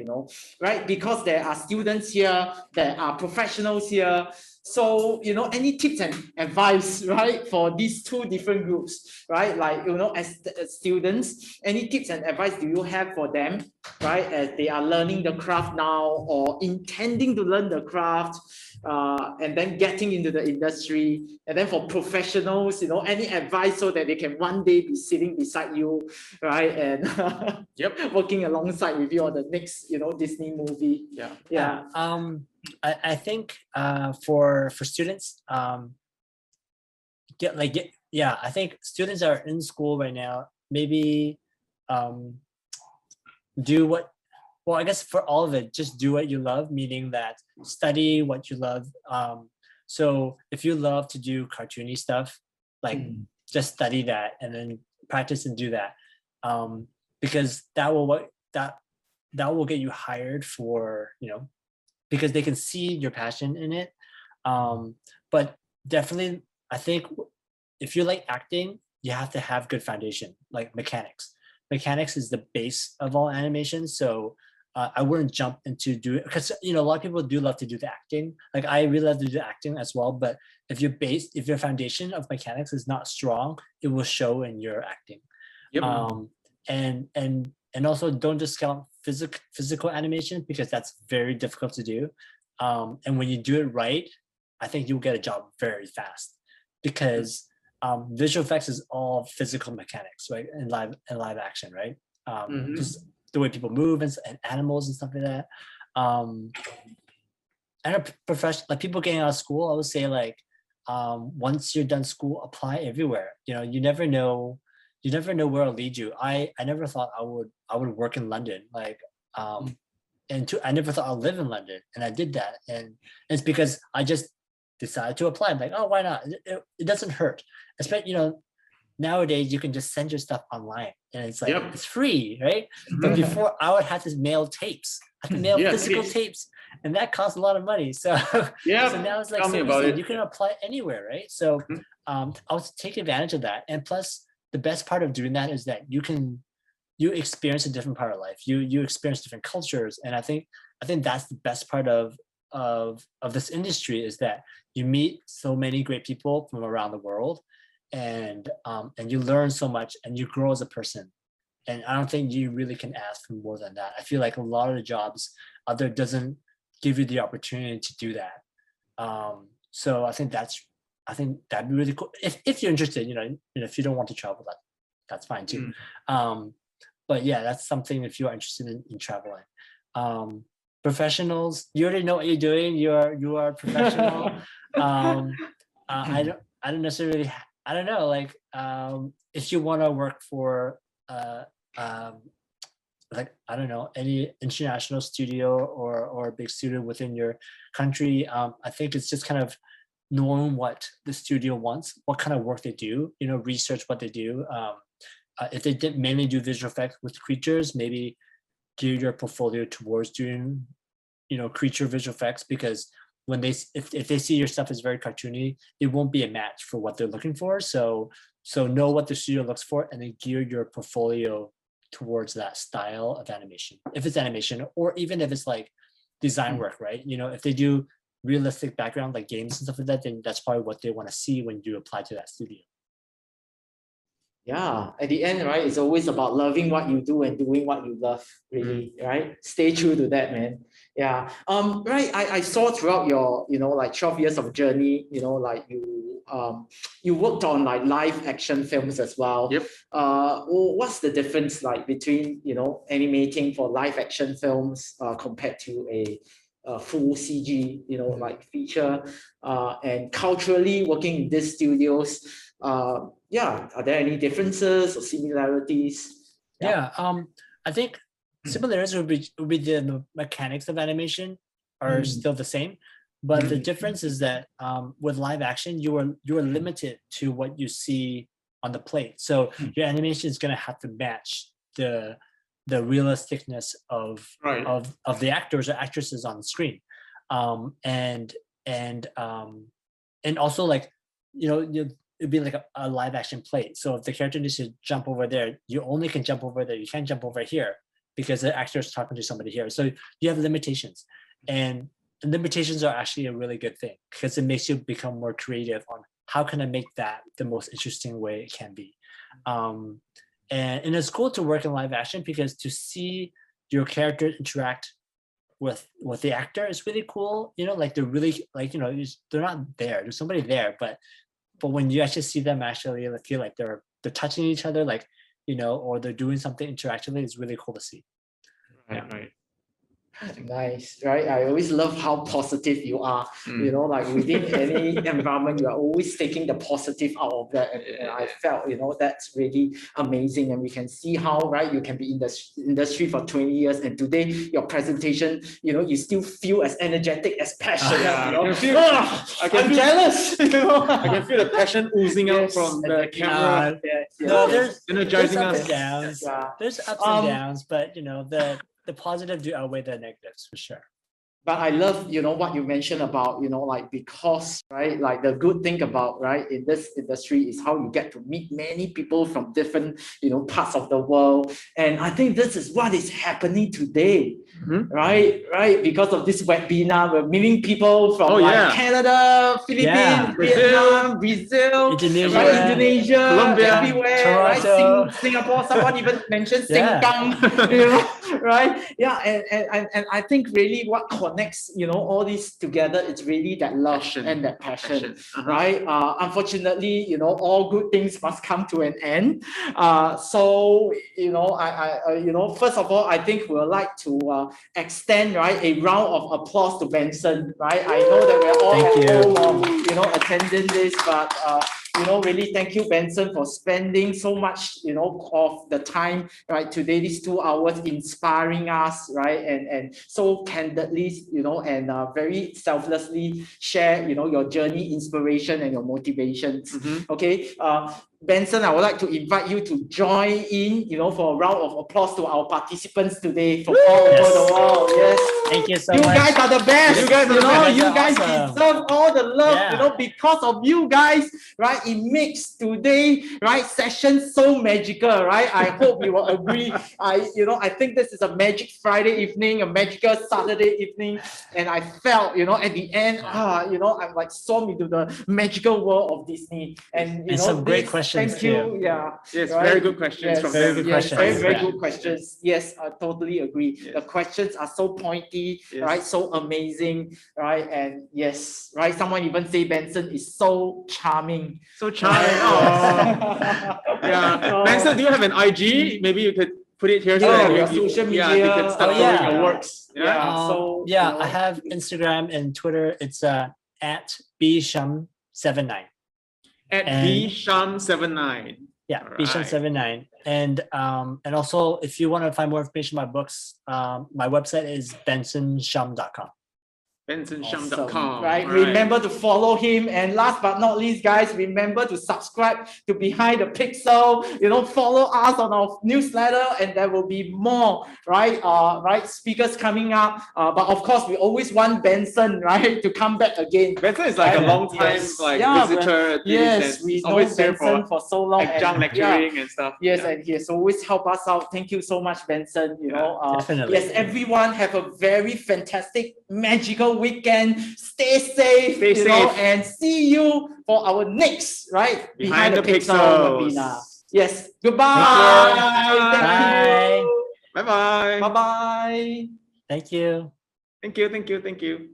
right? Because there are students here, there are professionals here. So, any tips and advice, right, for these two different groups, right? Like, as students, any tips and advice do you have for them, right, as they are learning the craft now or intending to learn the craft, and then getting into the industry? And then for professionals, any advice so that they can one day be sitting beside you, right, and working alongside with you on the next, Disney movie. Yeah.
I think for students, I think students are in school right now. Maybe do what. Well, I guess for all of it, just do what you love. Meaning that study what you love. So if you love to do cartoony stuff, like just study that and then practice and do that, because that that will get you hired for, because they can see your passion in it. But definitely, I think if you like acting, you have to have good foundation, like mechanics. Mechanics is the base of all animation. So I wouldn't jump into doing, because a lot of people do love to do the acting. Like I really love to do the acting as well. But if your foundation of mechanics is not strong, it will show in your acting.
Yep.
And also don't discount physical animation, because that's very difficult to do. And when you do it right, I think you'll get a job very fast, because visual effects is all physical mechanics, right? In live action, right? Just the way people move and animals and stuff like that. And a profession, like people getting out of school, I would say like once you're done school, apply everywhere. You never know where it'll lead you. I never thought I would work in London, like I never thought I'd live in London, and I did that, and it's because I just decided to apply. I'm like, oh, why not? It doesn't hurt. Especially, nowadays you can just send your stuff online, and it's like it's free, right? But before, I would have to mail tapes. I had to mail physical tapes, and that costs a lot of money. So so now it's like so easy. You can apply anywhere, right? So I'll take advantage of that. And plus, the best part of doing that is that you experience a different part of life. You experience different cultures, and I think that's the best part of this industry, is that you meet so many great people from around the world, and you learn so much, and you grow as a person. And I don't think you really can ask for more than that. I feel like a lot of the jobs out there doesn't give you the opportunity to do that. So I think that'd be really cool if you're interested. If you don't want to travel, that's fine too. But yeah, that's something if you are interested in traveling. Professionals, you already know what you're doing. You are a professional. I don't necessarily. I don't know. Like if you want to work for like I don't know, any international studio or a big studio within your country, I think it's just kind of knowing what the studio wants, what kind of work they do. Research what they do. If they did mainly do visual effects with creatures, maybe gear your portfolio towards doing, creature visual effects, because when if they see your stuff is very cartoony, it won't be a match for what they're looking for. So know what the studio looks for, and then gear your portfolio towards that style of animation. If it's animation, or even if it's like design work, right? If they do realistic background like games and stuff like that, then that's probably what they want to see when you apply to that studio.
Yeah, at the end, right, it's always about loving what you do and doing what you love, really, right? Stay true to that, man. Yeah. Right, I saw throughout your, like 12 years of journey, like you worked on like live action films as well.
Yep.
What's the difference like between, animating for live action films compared to a full CG, like feature, and culturally working in these studios? Are there any differences or similarities?
I think similarities would be the mechanics of animation are still the same, but the difference is that with live action, you are limited to what you see on the plate. So your animation is going to have to match the realisticness of the actors or actresses on the screen, and also like it'd be like a live action plate. So if the character needs to jump over there, you only can jump over there. You can't jump over here because the actor is talking to somebody here. So you have limitations, and the limitations are actually a really good thing, because it makes you become more creative on how can I make that the most interesting way it can be. And it's cool to work in live action, because to see your character interact with the actor is really cool. Like they're really like, they're not there. There's somebody there, but when you actually see them actually feel like they're touching each other, like, or they're doing something interactively, it's really cool to see.
Right.
Nice, right? I always love how positive you are. Like within any environment, you are always taking the positive out of that. And I felt, that's really amazing. And we can see how, right, you can be in the industry for 20 years. And today, your presentation, you still feel as energetic, as passionate. I'm jealous.
I can feel the passion oozing out from the camera.
No, there's
energizing
ups
us.
and downs. There's ups and downs, but the positive do outweigh the negatives for sure.
But I love, what you mentioned about, like, because, right, like the good thing about, right, in this industry is how you get to meet many people from different, parts of the world. And I think this is what is happening today, right? Because of this webinar, we're meeting people from Canada, Philippines, Vietnam, Brazil,
Indonesia,
right, Indonesia,
Colombia,
everywhere,
Toronto.
right? Singapore, someone even mentioned
Yeah.
Sengkang, right? Yeah, and I think really what connects, all these together, it's really that love and that passion. Right? Unfortunately, all good things must come to an end. So, I first of all, I think we'd like to extend, right, a round of applause to Benson, right? I know that we're all at home, attending this, but really thank you, Benson, for spending so much, of the time, right, today, these 2 hours, inspiring us, right, and so candidly, and very selflessly share, your journey, inspiration, and your motivations. Okay. Benson, I would like to invite you to join in, for a round of applause to our participants today from all over the world. Yes.
Thank you so
You
much.
guys are the best.
You guys are the best.
You guys
Awesome.
deserve all the love,
Yeah.
because of you guys, right? It makes today, right, session so magical, right? I hope you will agree. I think this is a magic Friday evening, a magical Saturday evening, and I felt, at the end, I'm like swarmed into the magical world of Disney, and
some great
this,
questions
thank you.
too.
Yeah.
Yes,
right?
very good questions from
Very
them.
good
Yes,
questions.
very
Yeah.
good questions. Yes, I totally agree.
Yes.
The questions are so pointy,
Yes.
right? So amazing, right? And yes, right? Someone even say Benson is so charming.
So charming. Yeah. Benson, do you have an IG? Maybe you could put it here so that
your social
they
media.
can start
Oh, yeah.
following your works.
Yeah. So
I have Instagram and Twitter. It's at bshum79.
At
And-
bshum79.
Yeah,
All
bshum79. And also, if you want to find more information about books, my website is bensonshum.com.
BensonShum.com.
Awesome. Right.
All right.
Remember to follow him. And last but not least, guys, remember to subscribe to Behind the Pixel. Follow us on our newsletter, and there will be more, right? Speakers coming up. But of course, we always want Benson, right, to come back again.
Benson is like a long time visitor.
Yes, we know
always here
Benson for so long.
adjunct lecturing and stuff.
Yes, and he has always helped us out. Thank you so much, Benson.
Definitely.
Yes, everyone have a very fantastic, magical weekend. Stay safe, and see you for our next, right,
Behind the
Pixel
Pixels.
webinar. Yes, goodbye.
Bye.
Bye-bye.
Bye-bye.
Thank you.
Thank you.